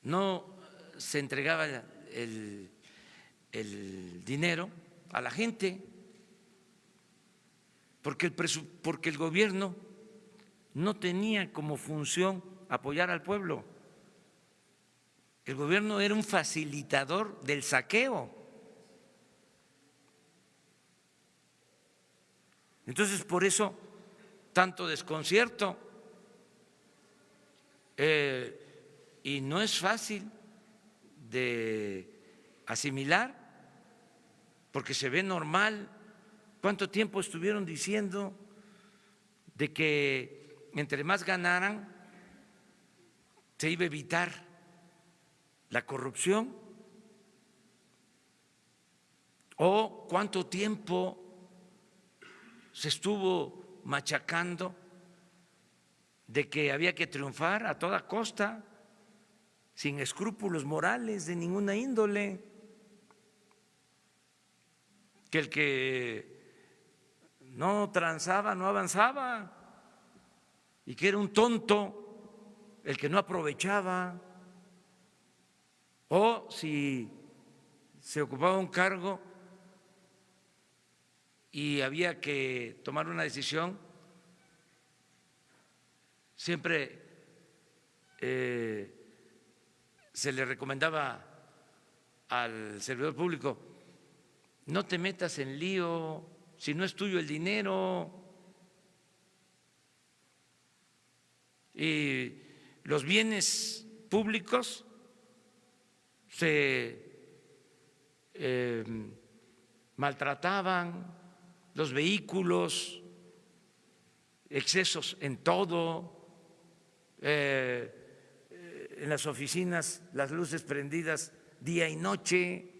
no se entregaba el dinero a la gente, porque el gobierno no tenía como función apoyar al pueblo. El gobierno era un facilitador del saqueo. Entonces, por eso, tanto desconcierto. Y no es fácil de asimilar, porque se ve normal. ¿Cuánto tiempo estuvieron diciendo de que entre más ganaran se iba a evitar la corrupción? ¿O cuánto tiempo se estuvo machacando de que había que triunfar a toda costa, sin escrúpulos morales de ninguna índole? Que el que no transaba no avanzaba, y que era un tonto el que no aprovechaba, o si se ocupaba un cargo y había que tomar una decisión, siempre se le recomendaba al servidor público: no te metas en lío, si no es tuyo el dinero. Y los bienes públicos se maltrataban, los vehículos, excesos en todo. En las oficinas las luces prendidas día y noche,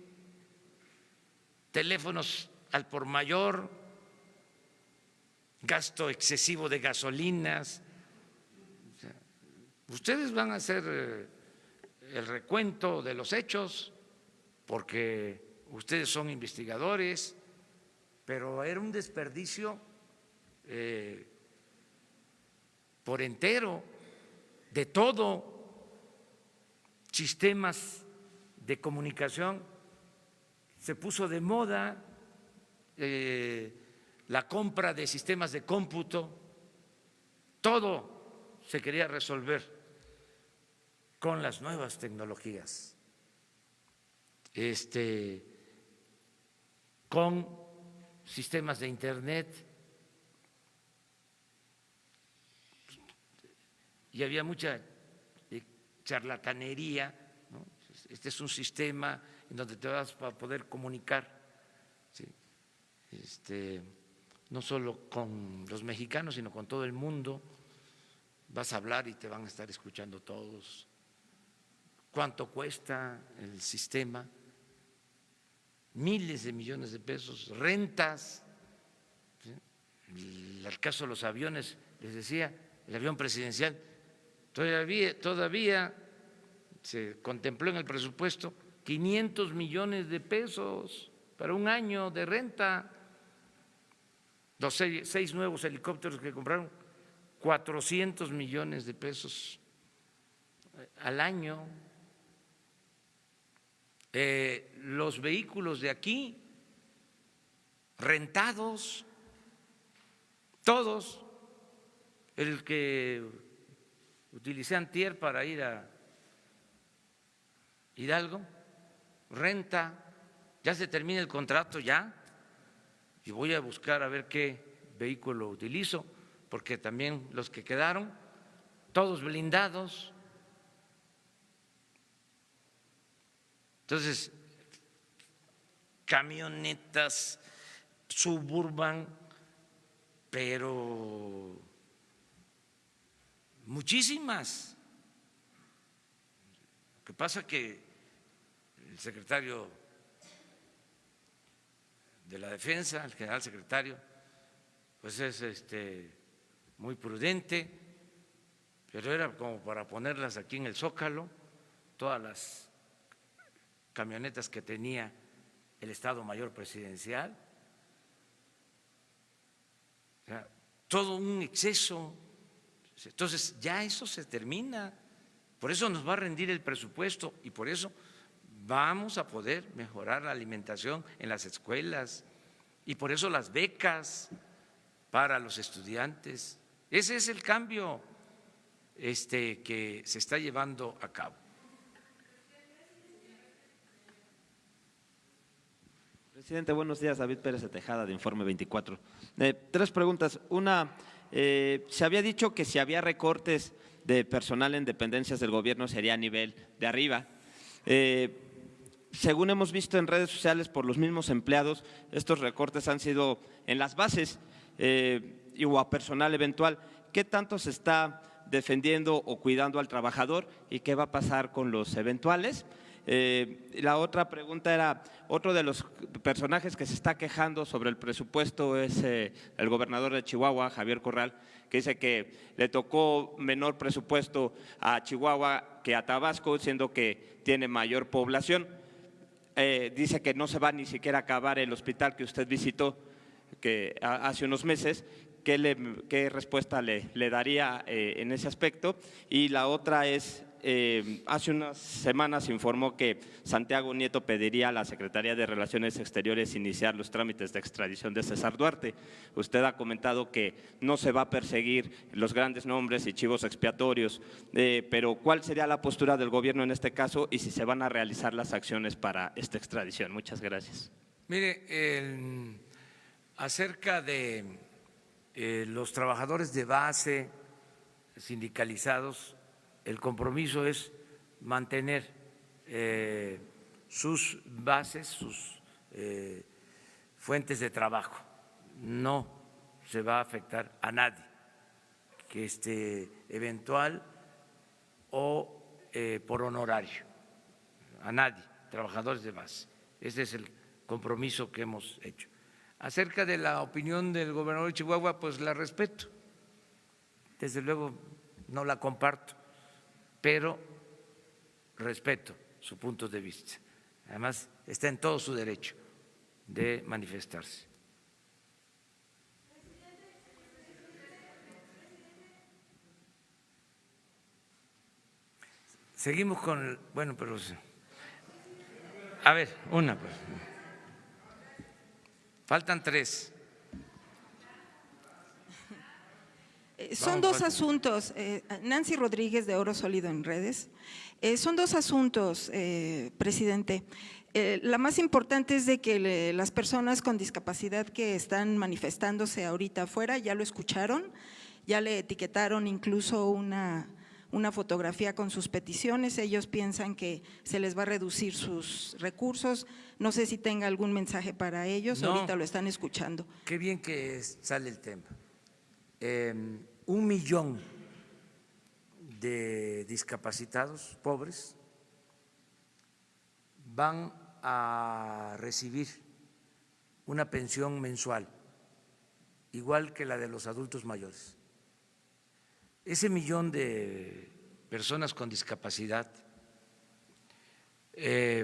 teléfonos al por mayor, gasto excesivo de gasolinas. O sea, ustedes van a hacer el recuento de los hechos, porque ustedes son investigadores, pero era un desperdicio por entero de todo. Sistemas de comunicación, se puso de moda la compra de sistemas de cómputo, todo se quería resolver con las nuevas tecnologías, con sistemas de internet, y había mucha charlatanería, ¿no? Este es un sistema en donde te vas a poder comunicar, ¿sí? No solo con los mexicanos, sino con todo el mundo. Vas a hablar y te van a estar escuchando todos. ¿Cuánto cuesta el sistema? Miles de millones de pesos, rentas. ¿Sí? El caso de los aviones, les decía, el avión presidencial, todavía se contempló en el presupuesto 500 millones de pesos para un año de renta. Los 6 nuevos helicópteros que compraron, 400 millones de pesos al año. Los vehículos de aquí, rentados, todos. El que utilicé antier para ir a Hidalgo, renta, ya se termina el contrato ya, y voy a buscar a ver qué vehículo utilizo, porque también los que quedaron, todos blindados. Entonces, camionetas, Suburban, pero muchísimas. Lo que pasa que el secretario de la Defensa, el general secretario, pues es muy prudente, pero era como para ponerlas aquí en el Zócalo, todas las camionetas que tenía el Estado Mayor Presidencial, o sea, todo un exceso. Entonces ya eso se termina, por eso nos va a rendir el presupuesto y por eso vamos a poder mejorar la alimentación en las escuelas y por eso las becas para los estudiantes. Ese es el cambio que se está llevando a cabo. Presidente, buenos días. David Pérez de Tejada, de Informe 24. 3 preguntas. Una, se había dicho que si había recortes de personal en dependencias del gobierno sería a nivel de arriba. Según hemos visto en redes sociales por los mismos empleados, estos recortes han sido en las bases o a personal eventual. ¿Qué tanto se está defendiendo o cuidando al trabajador y qué va a pasar con los eventuales? La otra pregunta era, otro de los personajes que se está quejando sobre el presupuesto es el gobernador de Chihuahua, Javier Corral, que dice que le tocó menor presupuesto a Chihuahua que a Tabasco, siendo que tiene mayor población. Dice que no se va ni siquiera a acabar el hospital que usted visitó hace unos meses. ¿Qué respuesta le daría en ese aspecto? Y la otra es, hace unas semanas se informó que Santiago Nieto pediría a la Secretaría de Relaciones Exteriores iniciar los trámites de extradición de César Duarte. Usted ha comentado que no se va a perseguir los grandes nombres y chivos expiatorios, pero ¿cuál sería la postura del gobierno en este caso y si se van a realizar las acciones para esta extradición? Muchas gracias. Mire, acerca de los trabajadores de base sindicalizados, el compromiso es mantener sus bases, sus fuentes de trabajo. No se va a afectar a nadie que esté eventual o por honorario, a nadie, trabajadores de base. Ese es el compromiso que hemos hecho. Acerca de la opinión del gobernador de Chihuahua, pues la respeto, desde luego no la comparto, pero respeto su punto de vista. Además, está en todo su derecho de manifestarse. Seguimos con, bueno, pero a ver, una pues. Faltan 3. Son dos asuntos. Nancy Rodríguez, de Oro Sólido en Redes. Son 2 asuntos, presidente. La más importante es de que las personas con discapacidad que están manifestándose ahorita afuera ya lo escucharon, ya le etiquetaron incluso una fotografía con sus peticiones. Ellos piensan que se les va a reducir sus recursos. No sé si tenga algún mensaje para ellos, No. ahorita lo están escuchando. Qué bien que sale el tema. 1 millón de discapacitados pobres van a recibir una pensión mensual, igual que la de los adultos mayores. Ese 1 millón de personas con discapacidad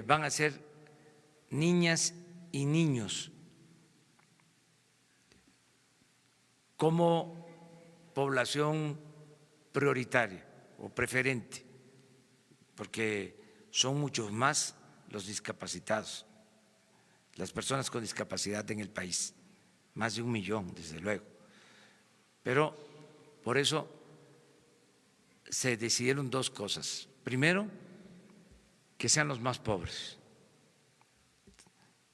van a ser niñas y niños como población prioritaria o preferente, porque son muchos más los discapacitados, las personas con discapacidad en el país, más de 1 millón, desde luego. Pero por eso se decidieron 2 cosas. Primero, que sean los más pobres.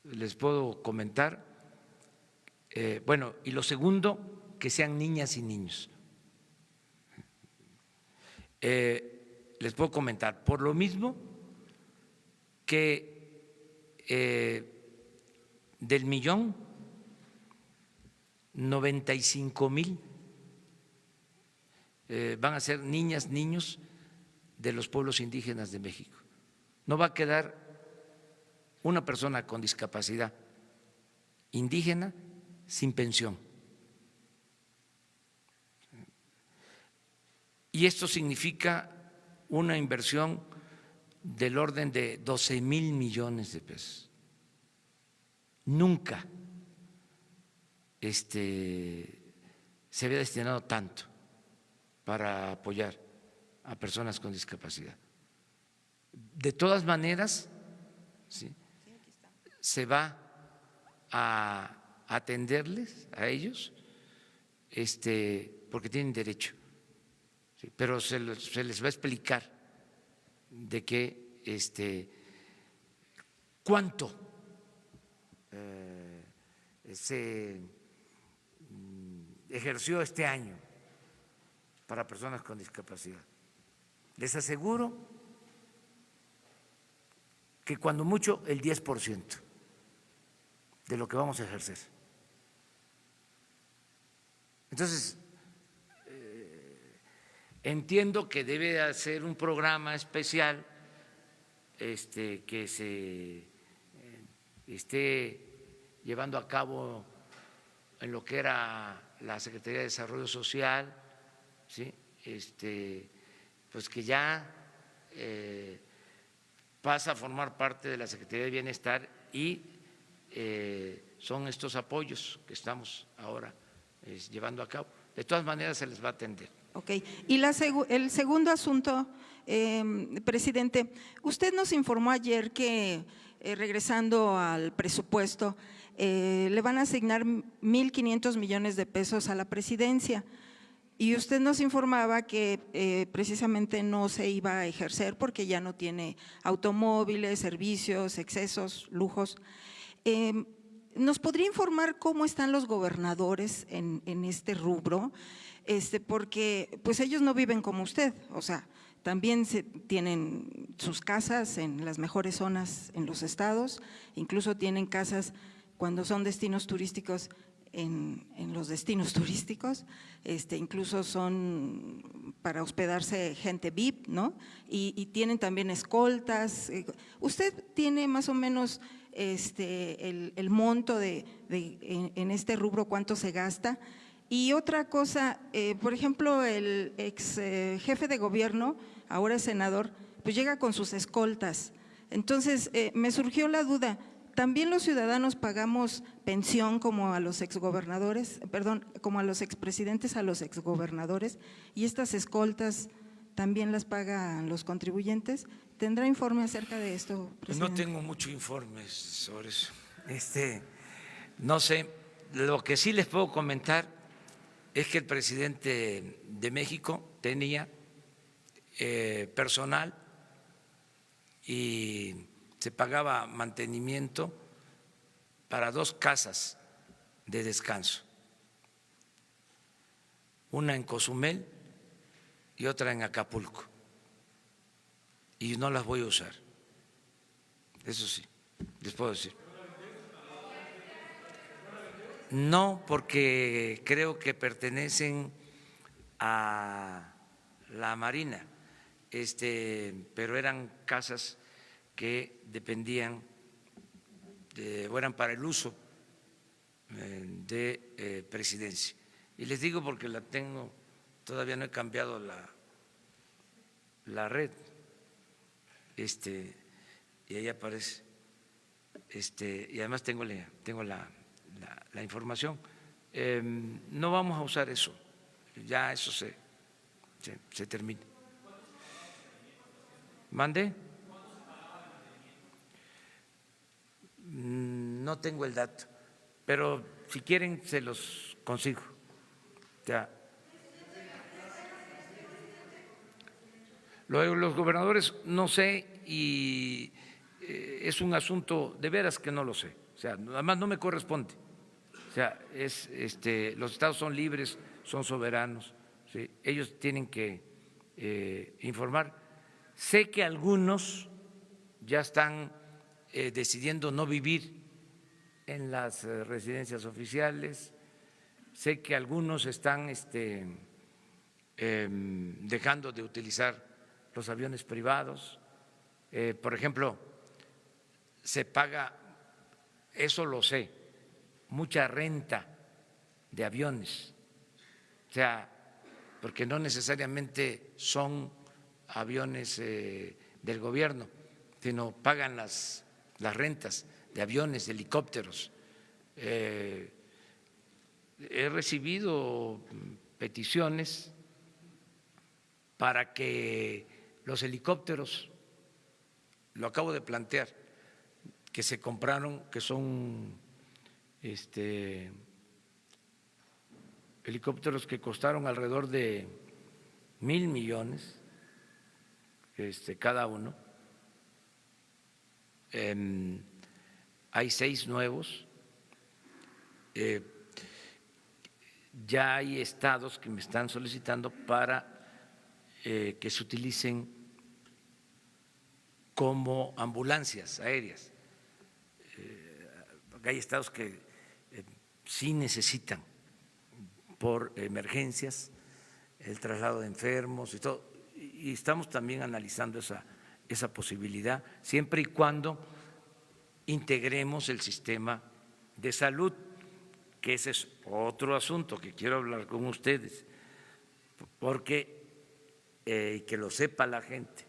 Les puedo comentar, bueno, y lo segundo, que sean niñas y niños. Les puedo comentar, por lo mismo que del 1.095.000 van a ser niñas, niños de los pueblos indígenas de México. No va a quedar una persona con discapacidad indígena sin pensión. Y esto significa una inversión del orden de 12,000 millones de pesos. Nunca se había destinado tanto para apoyar a personas con discapacidad. De todas maneras, ¿sí?, se va a atenderles a ellos, porque tienen derecho, ¿sí?, pero se les va a explicar de qué, cuánto se ejerció este año para personas con discapacidad. Les aseguro que cuando mucho el 10% de lo que vamos a ejercer. Entonces, entiendo que debe hacer un programa especial que se esté llevando a cabo en lo que era la Secretaría de Desarrollo Social, ¿sí?, pues que ya pasa a formar parte de la Secretaría de Bienestar y son estos apoyos que estamos ahora llevando a cabo. De todas maneras se les va a atender. Ok. Y el segundo asunto, presidente, usted nos informó ayer que regresando al presupuesto le van a asignar 1,500 millones de pesos a la presidencia. Y usted nos informaba que precisamente no se iba a ejercer porque ya no tiene automóviles, servicios, excesos, lujos. ¿Nos podría informar cómo están los gobernadores en este rubro? Porque pues ellos no viven como usted, o sea, también tienen sus casas en las mejores zonas en los estados, incluso tienen casas cuando son destinos turísticos en los destinos turísticos, incluso son para hospedarse gente VIP, ¿no? Y tienen también escoltas. ¿Usted tiene más o menos el monto en este rubro, cuánto se gasta? Y otra cosa, por ejemplo, el ex jefe de gobierno, ahora senador, pues llega con sus escoltas. Entonces, me surgió la duda, ¿también los ciudadanos pagamos pensión como a los exgobernadores, perdón, como a los expresidentes, a los exgobernadores? ¿Y estas escoltas también las pagan los contribuyentes? ¿Tendrá informe acerca de esto, presidente? No tengo mucho informe sobre eso. No sé, lo que sí les puedo comentar es que el presidente de México tenía personal y se pagaba mantenimiento para 2 casas de descanso, una en Cozumel y otra en Acapulco, y no las voy a usar, eso sí, les puedo decir. No, porque creo que pertenecen a la Marina, pero eran casas que dependían o eran para el uso de presidencia. Y les digo porque la tengo, todavía no he cambiado la red, y ahí aparece, y además tengo la información. No vamos a usar eso, ya eso se termina. ¿Mande? No tengo el dato, pero si quieren se los consigo. Ya. Lo de los gobernadores no sé, y es un asunto de veras que no lo sé. O sea, además no me corresponde. O sea, los estados son libres, son soberanos, ¿sí? Ellos tienen que informar. Sé que algunos ya están decidiendo no vivir en las residencias oficiales, sé que algunos están dejando de utilizar los aviones privados. Por ejemplo, se paga, eso lo sé, mucha renta de aviones, o sea, porque no necesariamente son aviones del gobierno, sino pagan las rentas de aviones, de helicópteros. He recibido peticiones para que los helicópteros, lo acabo de plantear, que se compraron, que son helicópteros que costaron alrededor de 1,000 millones cada uno. Hay 6 nuevos. Ya hay estados que me están solicitando para que se utilicen como ambulancias aéreas. Hay estados que sí necesitan por emergencias el traslado de enfermos y todo, y estamos también analizando esa posibilidad, siempre y cuando integremos el sistema de salud, que ese es otro asunto que quiero hablar con ustedes, porque que lo sepa la gente,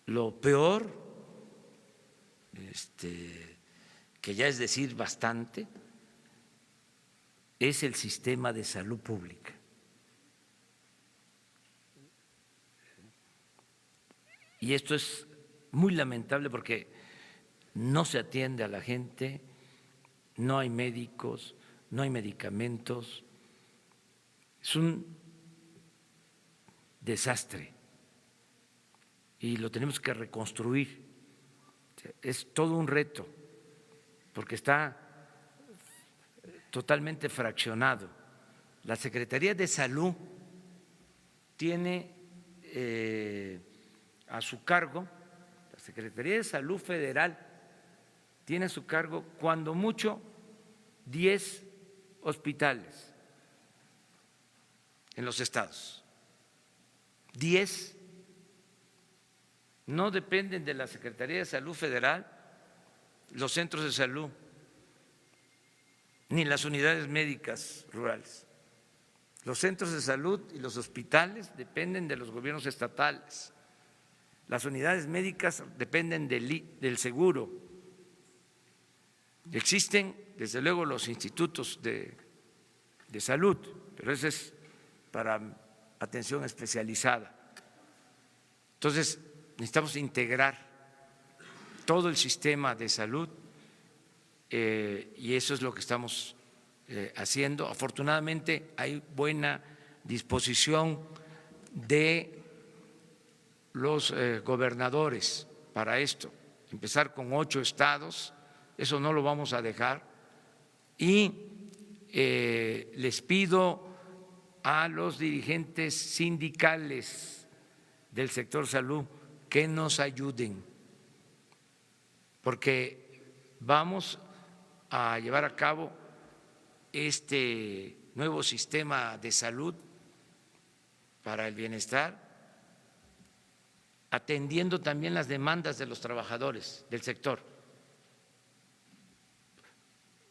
lo peor, que ya es decir bastante, es el sistema de salud pública. Y esto es muy lamentable porque no se atiende a la gente, no hay médicos, no hay medicamentos, es un desastre y lo tenemos que reconstruir. Es todo un reto porque está totalmente fraccionado. La Secretaría de Salud tiene a su cargo, la Secretaría de Salud Federal tiene a su cargo cuando mucho 10 hospitales en los estados. 10 no dependen de la Secretaría de Salud Federal, los centros de salud, ni las unidades médicas rurales. Los centros de salud y los hospitales dependen de los gobiernos estatales. Las unidades médicas dependen del seguro. Existen, desde luego, los institutos de salud, pero ese es para atención especializada. Entonces, necesitamos integrar todo el sistema de salud y eso es lo que estamos haciendo. Afortunadamente, hay buena disposición de los gobernadores para esto, empezar con 8 estados, eso no lo vamos a dejar, y les pido a los dirigentes sindicales del sector salud que nos ayuden, porque vamos a llevar a cabo este nuevo sistema de salud para el bienestar, atendiendo también las demandas de los trabajadores del sector.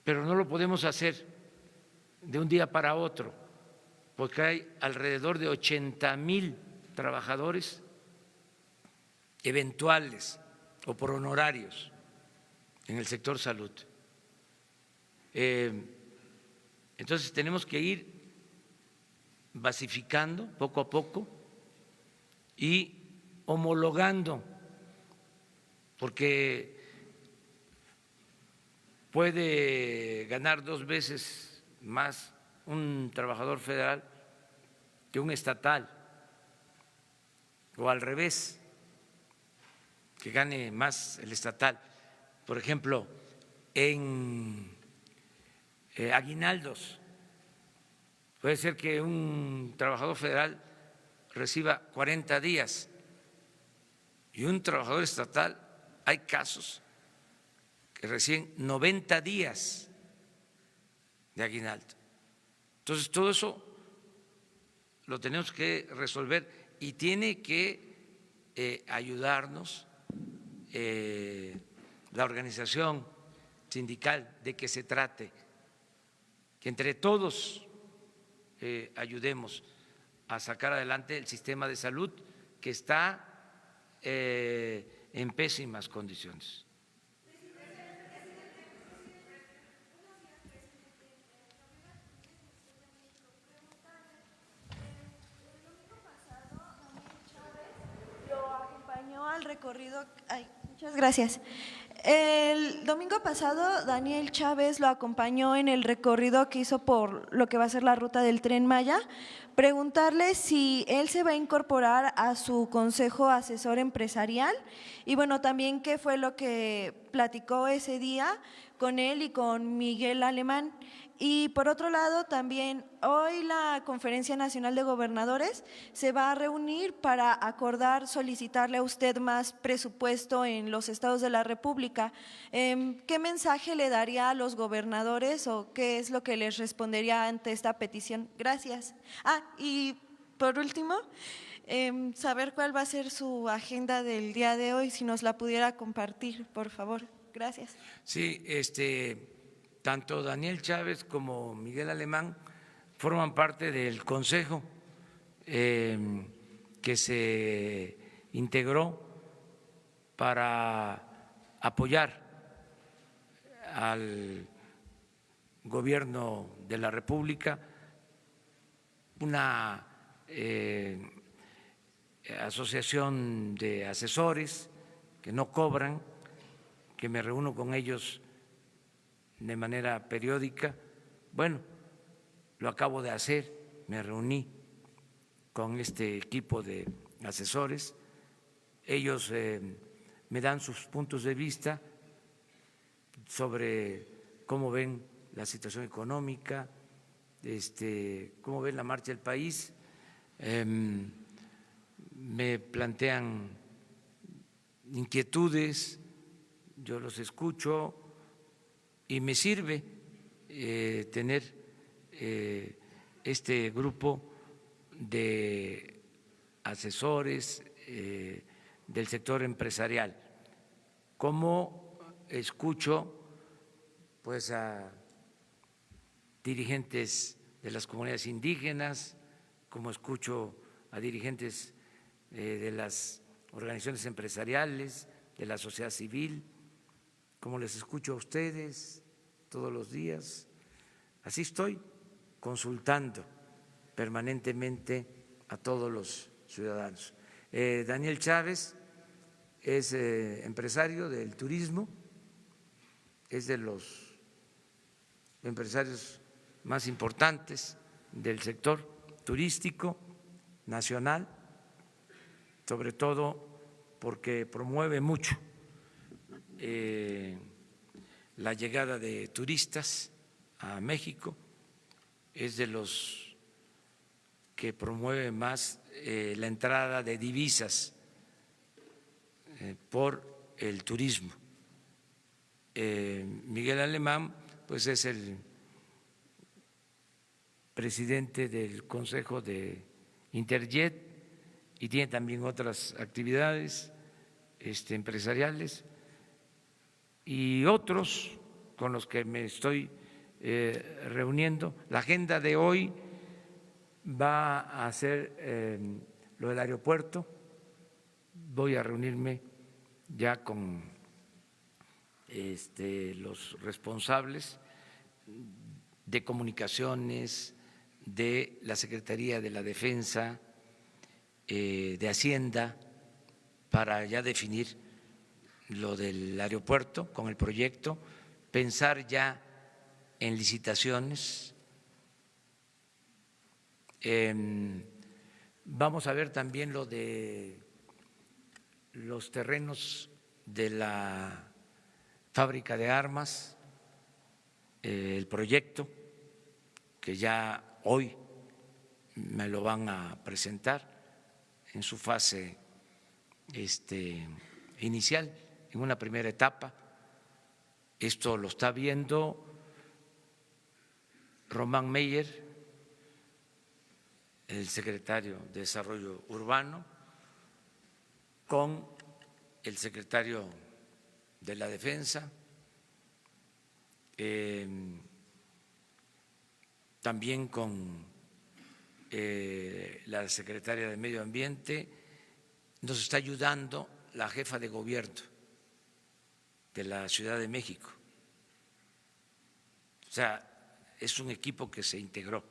Pero no lo podemos hacer de un día para otro, porque hay alrededor de 80,000 trabajadores eventuales o por honorarios en el sector salud. Entonces tenemos que ir basificando poco a poco y homologando, porque puede ganar 2 veces más un trabajador federal que un estatal, o al revés, que gane más el estatal. Por ejemplo, en aguinaldos, puede ser que un trabajador federal reciba 40 días y un trabajador estatal, hay casos que reciben 90 días de aguinaldo. Entonces, todo eso lo tenemos que resolver y tiene que ayudarnos la Organización sindical de que se trate, que entre todos ayudemos a sacar adelante el sistema de salud que está en pésimas condiciones. Al recorrido. Muchas gracias. El domingo pasado, Daniel Chávez lo acompañó en el recorrido que hizo por lo que va a ser la ruta del Tren Maya. Preguntarle si él se va a incorporar a su consejo asesor empresarial y bueno, también qué fue lo que platicó ese día con él y con Miguel Alemán. Y por otro lado, también hoy la Conferencia Nacional de Gobernadores se va a reunir para acordar solicitarle a usted más presupuesto en los estados de la República. ¿Qué mensaje le daría a los gobernadores o qué es lo que les respondería ante esta petición? Gracias. Y por último, saber cuál va a ser su agenda del día de hoy, si nos la pudiera compartir, por favor. Gracias. Sí, tanto Daniel Chávez como Miguel Alemán forman parte del consejo que se integró para apoyar al gobierno de la República, una asociación de asesores que no cobran, que me reúno con ellos de manera periódica. Bueno, lo acabo de hacer, me reuní con este equipo de asesores, ellos me dan sus puntos de vista sobre cómo ven la situación económica, cómo ven la marcha del país, me plantean inquietudes, yo los escucho y me sirve tener este grupo de asesores del sector empresarial. Como escucho pues a dirigentes de las comunidades indígenas, como escucho a dirigentes de las organizaciones empresariales, de la sociedad civil, como les escucho a ustedes todos los días, así estoy consultando permanentemente a todos los ciudadanos. Daniel Chávez es empresario del turismo, es de los empresarios más importantes del sector turístico nacional, sobre todo porque promueve mucho la llegada de turistas a México, es de los que promueve más la entrada de divisas por el turismo. Miguel Alemán pues es el presidente del Consejo de Interjet y tiene también otras actividades empresariales, y otros con los que me estoy reuniendo. La agenda de hoy va a ser lo del aeropuerto. Voy a reunirme ya con los responsables de comunicaciones de la Secretaría de la Defensa, de Hacienda, para ya definir lo del aeropuerto con el proyecto, pensar ya en licitaciones. Vamos a ver también lo de los terrenos de la fábrica de armas, el proyecto que ya hoy me lo van a presentar en su fase inicial, en una primera etapa. Esto lo está viendo Román Meyer, el secretario de Desarrollo Urbano, con el secretario de la Defensa, también con la secretaria de Medio Ambiente, nos está ayudando la jefa de gobierno de la Ciudad de México. O sea, es un equipo que se integró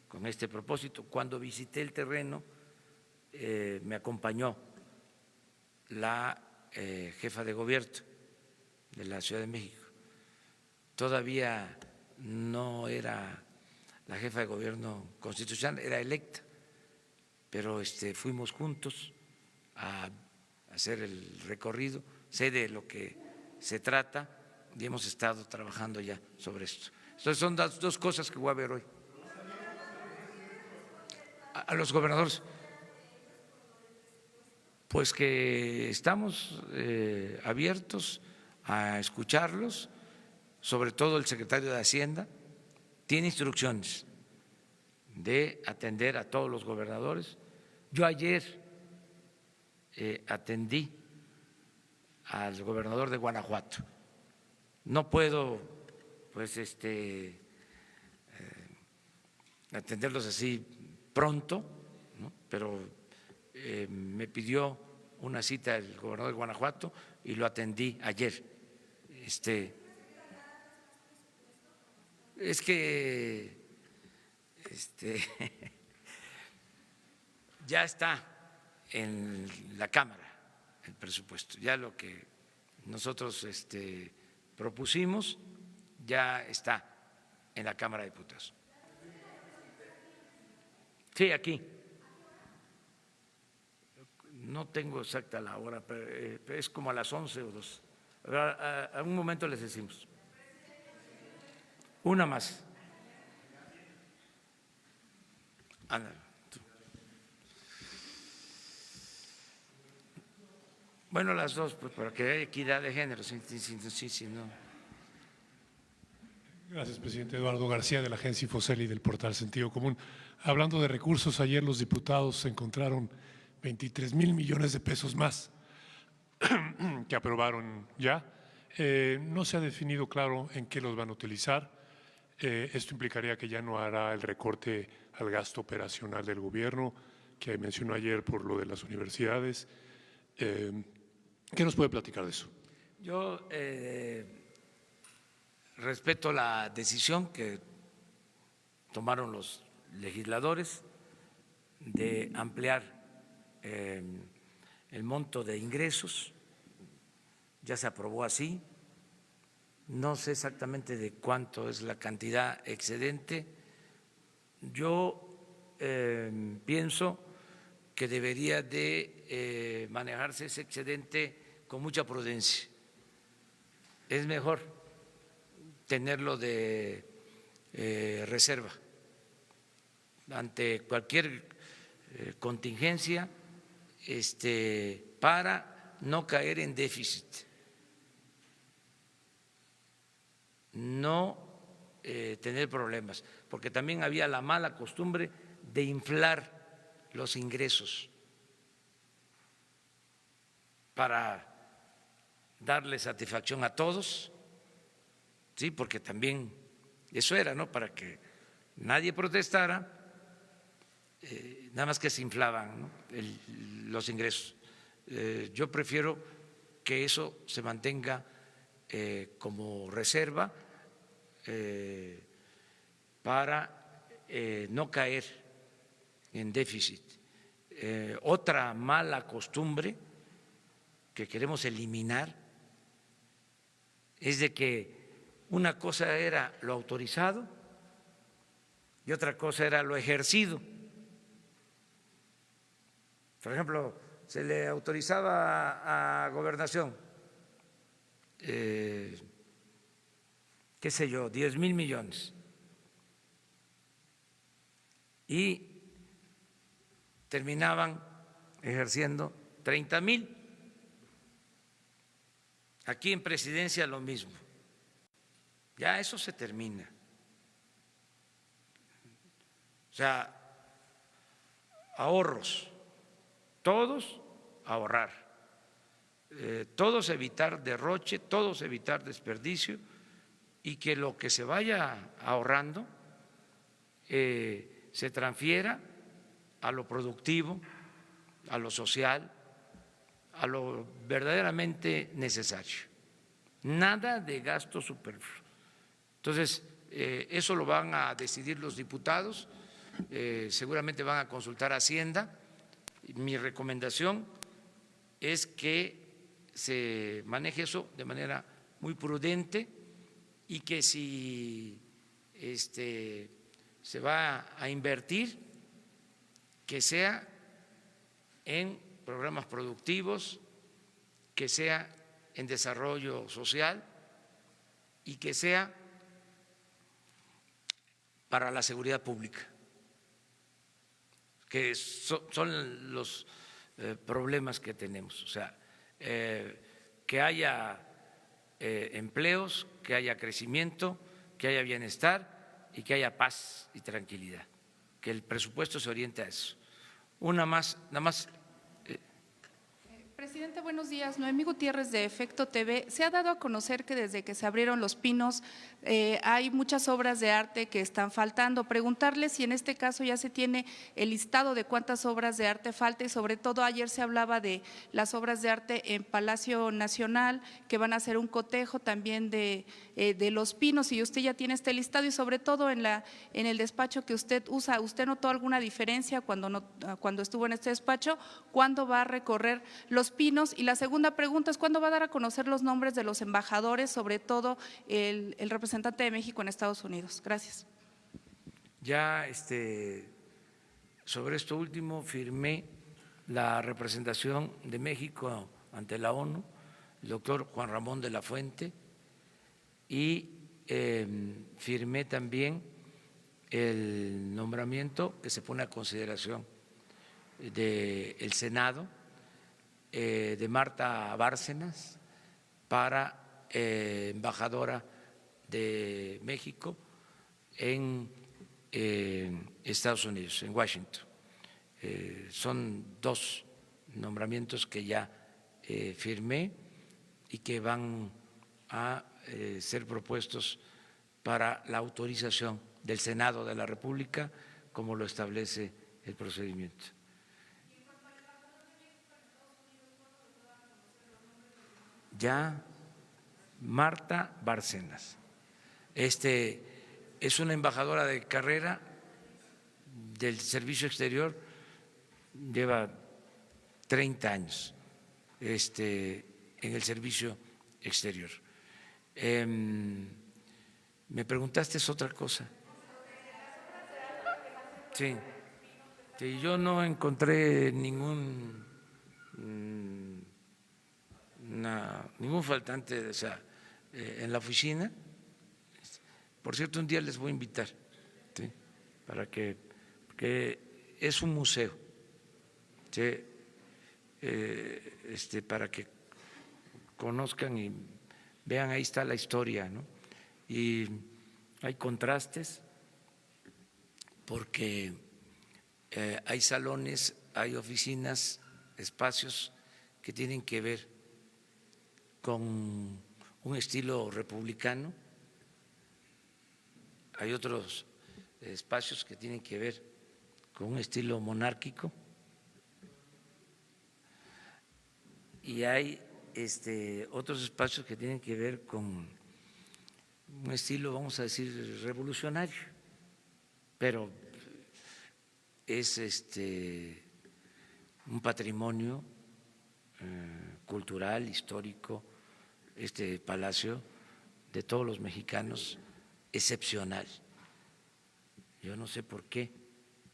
con este propósito. Cuando visité el terreno, me acompañó la jefa de gobierno de la Ciudad de México. Todavía no era la jefa de gobierno constitucional, era electa, pero fuimos juntos a hacer el recorrido, sé de lo que se trata y hemos estado trabajando ya sobre esto. Entonces son las dos cosas que voy a ver hoy. A los gobernadores, pues que estamos abiertos a escucharlos, sobre todo el secretario de Hacienda tiene instrucciones de atender a todos los gobernadores. Yo ayer atendí al gobernador de Guanajuato. No puedo, pues, atenderlos así pronto, ¿no? Pero me pidió una cita el gobernador de Guanajuato y lo atendí ayer. Es que ya está en la Cámara el presupuesto, ya lo que nosotros propusimos ya está en la Cámara de Diputados. Sí, aquí. No tengo exacta la hora, pero es como a las 11 o 12. A un momento les decimos. Una más. Ana, tú. Bueno, las dos, pues para que haya equidad de género. Sí, no. Gracias, presidente. Eduardo García, de la agencia Infoceli y del portal Sentido Común. Hablando de recursos, ayer los diputados encontraron 23,000 millones de pesos más que aprobaron ya. No se ha definido claro en qué los van a utilizar. Esto implicaría que ya no hará el recorte al gasto operacional del gobierno que mencionó ayer por lo de las universidades. ¿Qué nos puede platicar de eso? Yo respeto la decisión que tomaron los legisladores de ampliar el monto de ingresos. Ya se aprobó así. No sé exactamente de cuánto es la cantidad excedente. Yo pienso que debería de manejarse ese excedente con mucha prudencia. Es mejor tenerlo de reserva ante cualquier contingencia, para no caer en déficit, no tener problemas, porque también había la mala costumbre de inflar los ingresos para darle satisfacción a todos, sí, porque también eso era, ¿no? Para que nadie protestara, nada más que se inflaban, ¿no? Los ingresos. Yo prefiero que eso se mantenga como reserva para no caer en déficit. Otra mala costumbre que queremos eliminar es de que una cosa era lo autorizado y otra cosa era lo ejercido. Por ejemplo, se le autorizaba a Gobernación, qué sé yo, 10,000 millones y terminaban ejerciendo 30,000. Aquí en Presidencia lo mismo. Ya eso se termina. O sea, ahorros, todos ahorrar, todos evitar derroche, todos evitar desperdicio y que lo que se vaya ahorrando se transfiera a lo productivo, a lo social, a lo verdaderamente necesario. Nada de gasto superfluo. Entonces, eso lo van a decidir los diputados, seguramente van a consultar a Hacienda. Mi recomendación es que se maneje eso de manera muy prudente y que si se va a invertir, que sea en programas productivos, que sea en desarrollo social y que sea para la seguridad pública, que son los problemas que tenemos. O sea, que haya empleos, que haya crecimiento, que haya bienestar y que haya paz y tranquilidad, que el presupuesto se oriente a eso. Nada más. Presidente, buenos días. Noemí Gutiérrez de Efecto TV. Se ha dado a conocer que desde que se abrieron Los Pinos hay muchas obras de arte que están faltando. Preguntarle si en este caso ya se tiene el listado de cuántas obras de arte falta y sobre todo ayer se hablaba de las obras de arte en Palacio Nacional que van a hacer un cotejo también de Los Pinos y usted ya tiene este listado y sobre todo en el despacho que usted usa, ¿usted notó alguna diferencia cuando estuvo en este despacho? ¿Cuándo va a recorrer Los Pinos? Y la segunda pregunta es ¿cuándo va a dar a conocer los nombres de los embajadores, sobre todo el representante de México en Estados Unidos? Gracias. Ya sobre esto último firmé la representación de México ante la ONU, el doctor Juan Ramón de la Fuente, y firmé también el nombramiento que se pone a consideración del Senado de Marta Bárcenas para embajadora de México en Estados Unidos, en Washington. Son 2 nombramientos que ya firmé y que van a ser propuestos para la autorización del Senado de la República, como lo establece el procedimiento. Ya, Marta Bárcenas. Es una embajadora de carrera del Servicio Exterior, lleva 30 años en el Servicio Exterior. Me preguntaste otra cosa. Sí, yo no encontré ningún faltante, o sea, en la oficina. Por cierto, un día les voy a invitar, ¿sí? Porque es un museo, ¿sí? Para que conozcan y vean, ahí está la historia, ¿no? Y hay contrastes porque hay salones, hay oficinas, espacios que tienen que ver con un estilo republicano, hay otros espacios que tienen que ver con un estilo monárquico y hay otros espacios que tienen que ver con un estilo, vamos a decir, revolucionario, pero es un patrimonio cultural, histórico, este palacio de todos los mexicanos, excepcional. Yo no sé por qué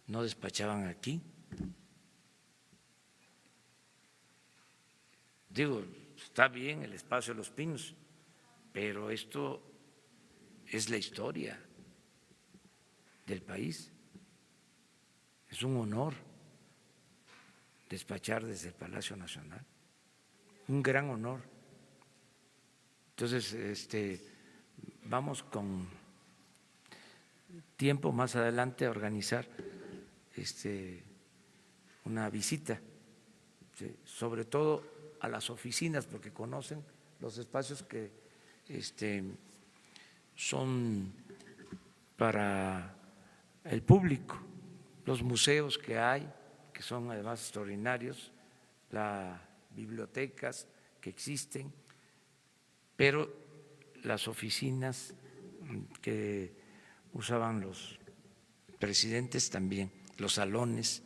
no despachaban aquí. Digo, está bien el espacio de Los Pinos, pero esto es la historia del país. Es un honor despachar desde el Palacio Nacional, un gran honor. Entonces, vamos con tiempo más adelante a organizar una visita, sobre todo a las oficinas, porque conocen los espacios que son para el público, los museos que hay, que son además extraordinarios, las bibliotecas que existen, pero las oficinas que usaban los presidentes también, los salones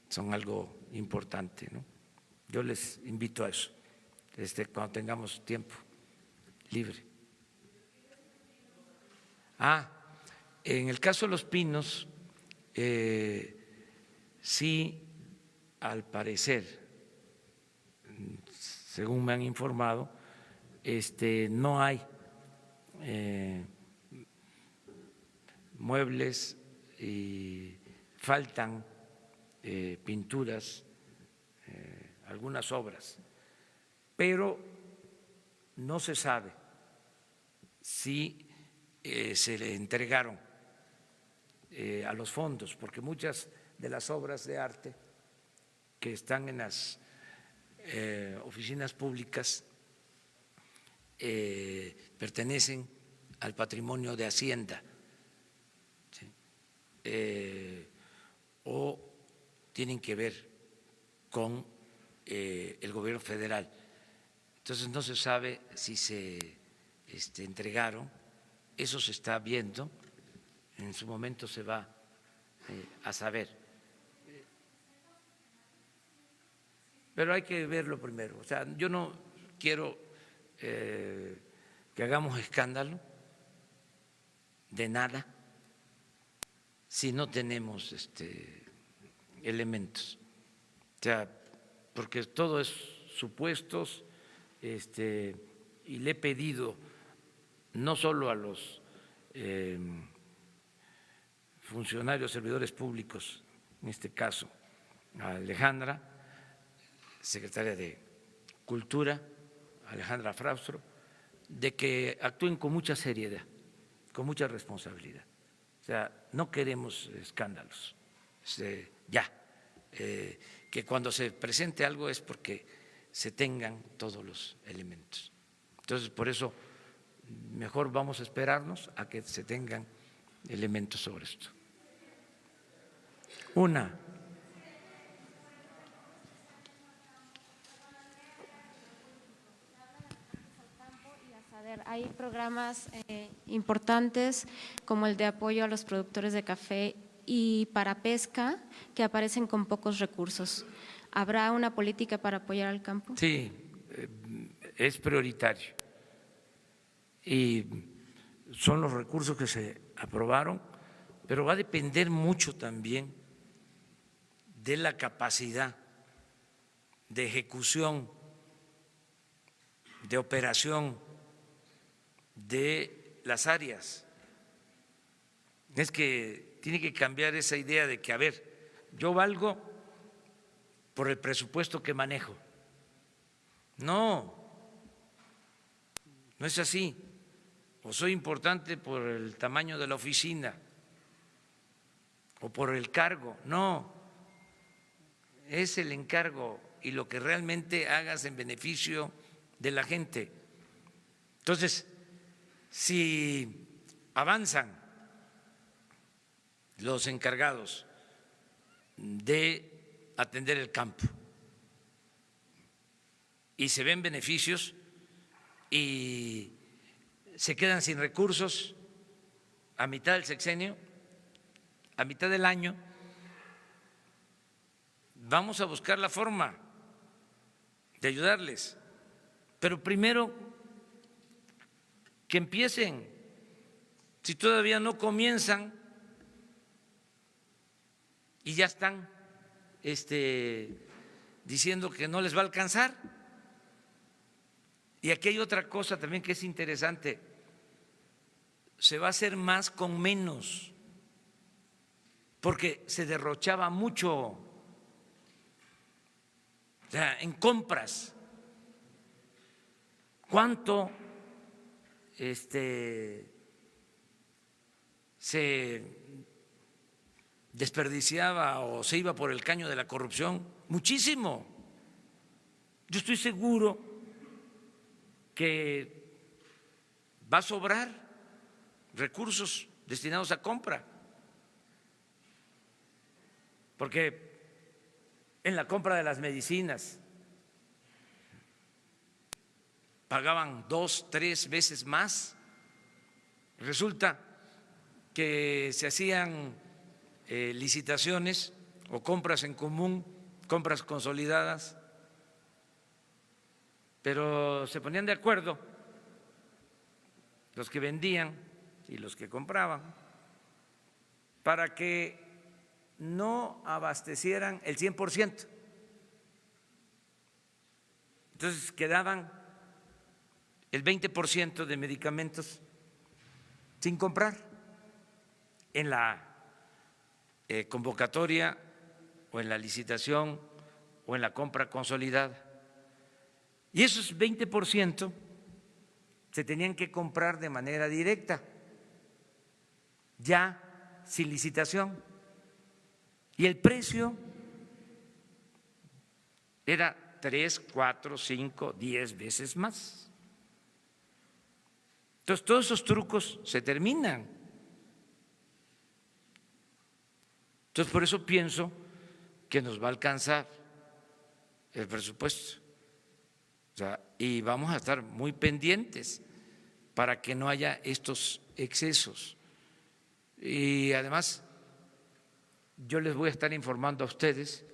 son algo importante, ¿no? Yo les invito a eso, cuando tengamos tiempo libre. En el caso de Los Pinos, sí, al parecer, según me han informado, no hay muebles y faltan pinturas, algunas obras, pero no se sabe si se le entregaron a los fondos, porque muchas de las obras de arte que están en las oficinas públicas pertenecen al patrimonio de Hacienda, ¿sí? O tienen que ver con el gobierno federal. Entonces no se sabe si se entregaron, eso se está viendo, en su momento se va a saber. Pero hay que verlo primero. O sea, yo no quiero que hagamos escándalo de nada si no tenemos elementos. O sea, porque todo es supuestos, y le he pedido no solo a los funcionarios, servidores públicos, en este caso a Alejandra, secretaria de Cultura, Alejandra Fraustro, de que actúen con mucha seriedad, con mucha responsabilidad. O sea, no queremos escándalos, que cuando se presente algo es porque se tengan todos los elementos. Entonces, por eso, mejor vamos a esperarnos a que se tengan elementos sobre esto. Hay programas importantes como el de apoyo a los productores de café y para pesca que aparecen con pocos recursos. ¿Habrá una política para apoyar al campo? Sí, es prioritario. Y son los recursos que se aprobaron, pero va a depender mucho también de la capacidad de ejecución, de operación de las áreas. Es que tiene que cambiar esa idea de que, a ver, yo valgo por el presupuesto que manejo. No es así. O soy importante por el tamaño de la oficina o por el cargo. No, es el encargo y lo que realmente hagas en beneficio de la gente. Entonces, si avanzan los encargados de atender el campo y se ven beneficios y se quedan sin recursos a mitad del sexenio, a mitad del año, vamos a buscar la forma de ayudarles, pero primero que empiecen. Si todavía no comienzan y ya están diciendo que no les va a alcanzar. Y aquí hay otra cosa también que es interesante. Se va a hacer más con menos, porque se derrochaba mucho, o sea, en compras. ¿Cuánto se desperdiciaba o se iba por el caño de la corrupción? Muchísimo. Yo estoy seguro que va a sobrar recursos destinados a compra, porque en la compra de las medicinas pagaban 2, 3 veces más. Resulta que se hacían licitaciones o compras en común, compras consolidadas, pero se ponían de acuerdo los que vendían y los que compraban para que no abastecieran el 100%. Entonces quedaban el 20% de medicamentos sin comprar en la convocatoria o en la licitación o en la compra consolidada. Y esos 20% se tenían que comprar de manera directa, ya sin licitación. Y el precio era 3, 4, 5, 10 veces más. Entonces, todos esos trucos se terminan. Entonces, por eso pienso que nos va a alcanzar el presupuesto. O sea, y vamos a estar muy pendientes para que no haya estos excesos. Y además, yo les voy a estar informando a ustedes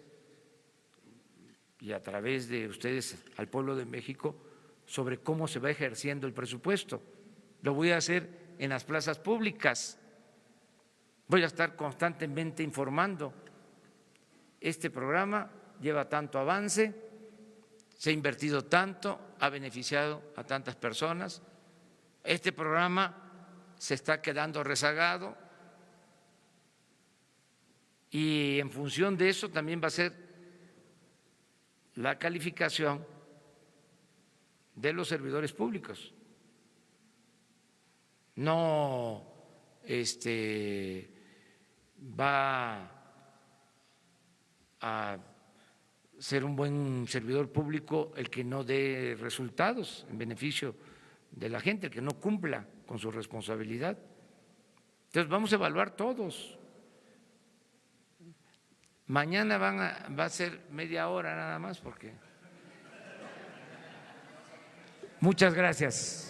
y a través de ustedes al pueblo de México sobre cómo se va ejerciendo el presupuesto. Lo voy a hacer en las plazas públicas. Voy a estar constantemente informando. Este programa lleva tanto avance, se ha invertido tanto, ha beneficiado a tantas personas. Este programa se está quedando rezagado y en función de eso también va a ser la calificación de los servidores públicos. No va a ser un buen servidor público el que no dé resultados en beneficio de la gente, el que no cumpla con su responsabilidad. Entonces vamos a evaluar todos. Mañana va a ser media hora nada más porque… Muchas gracias.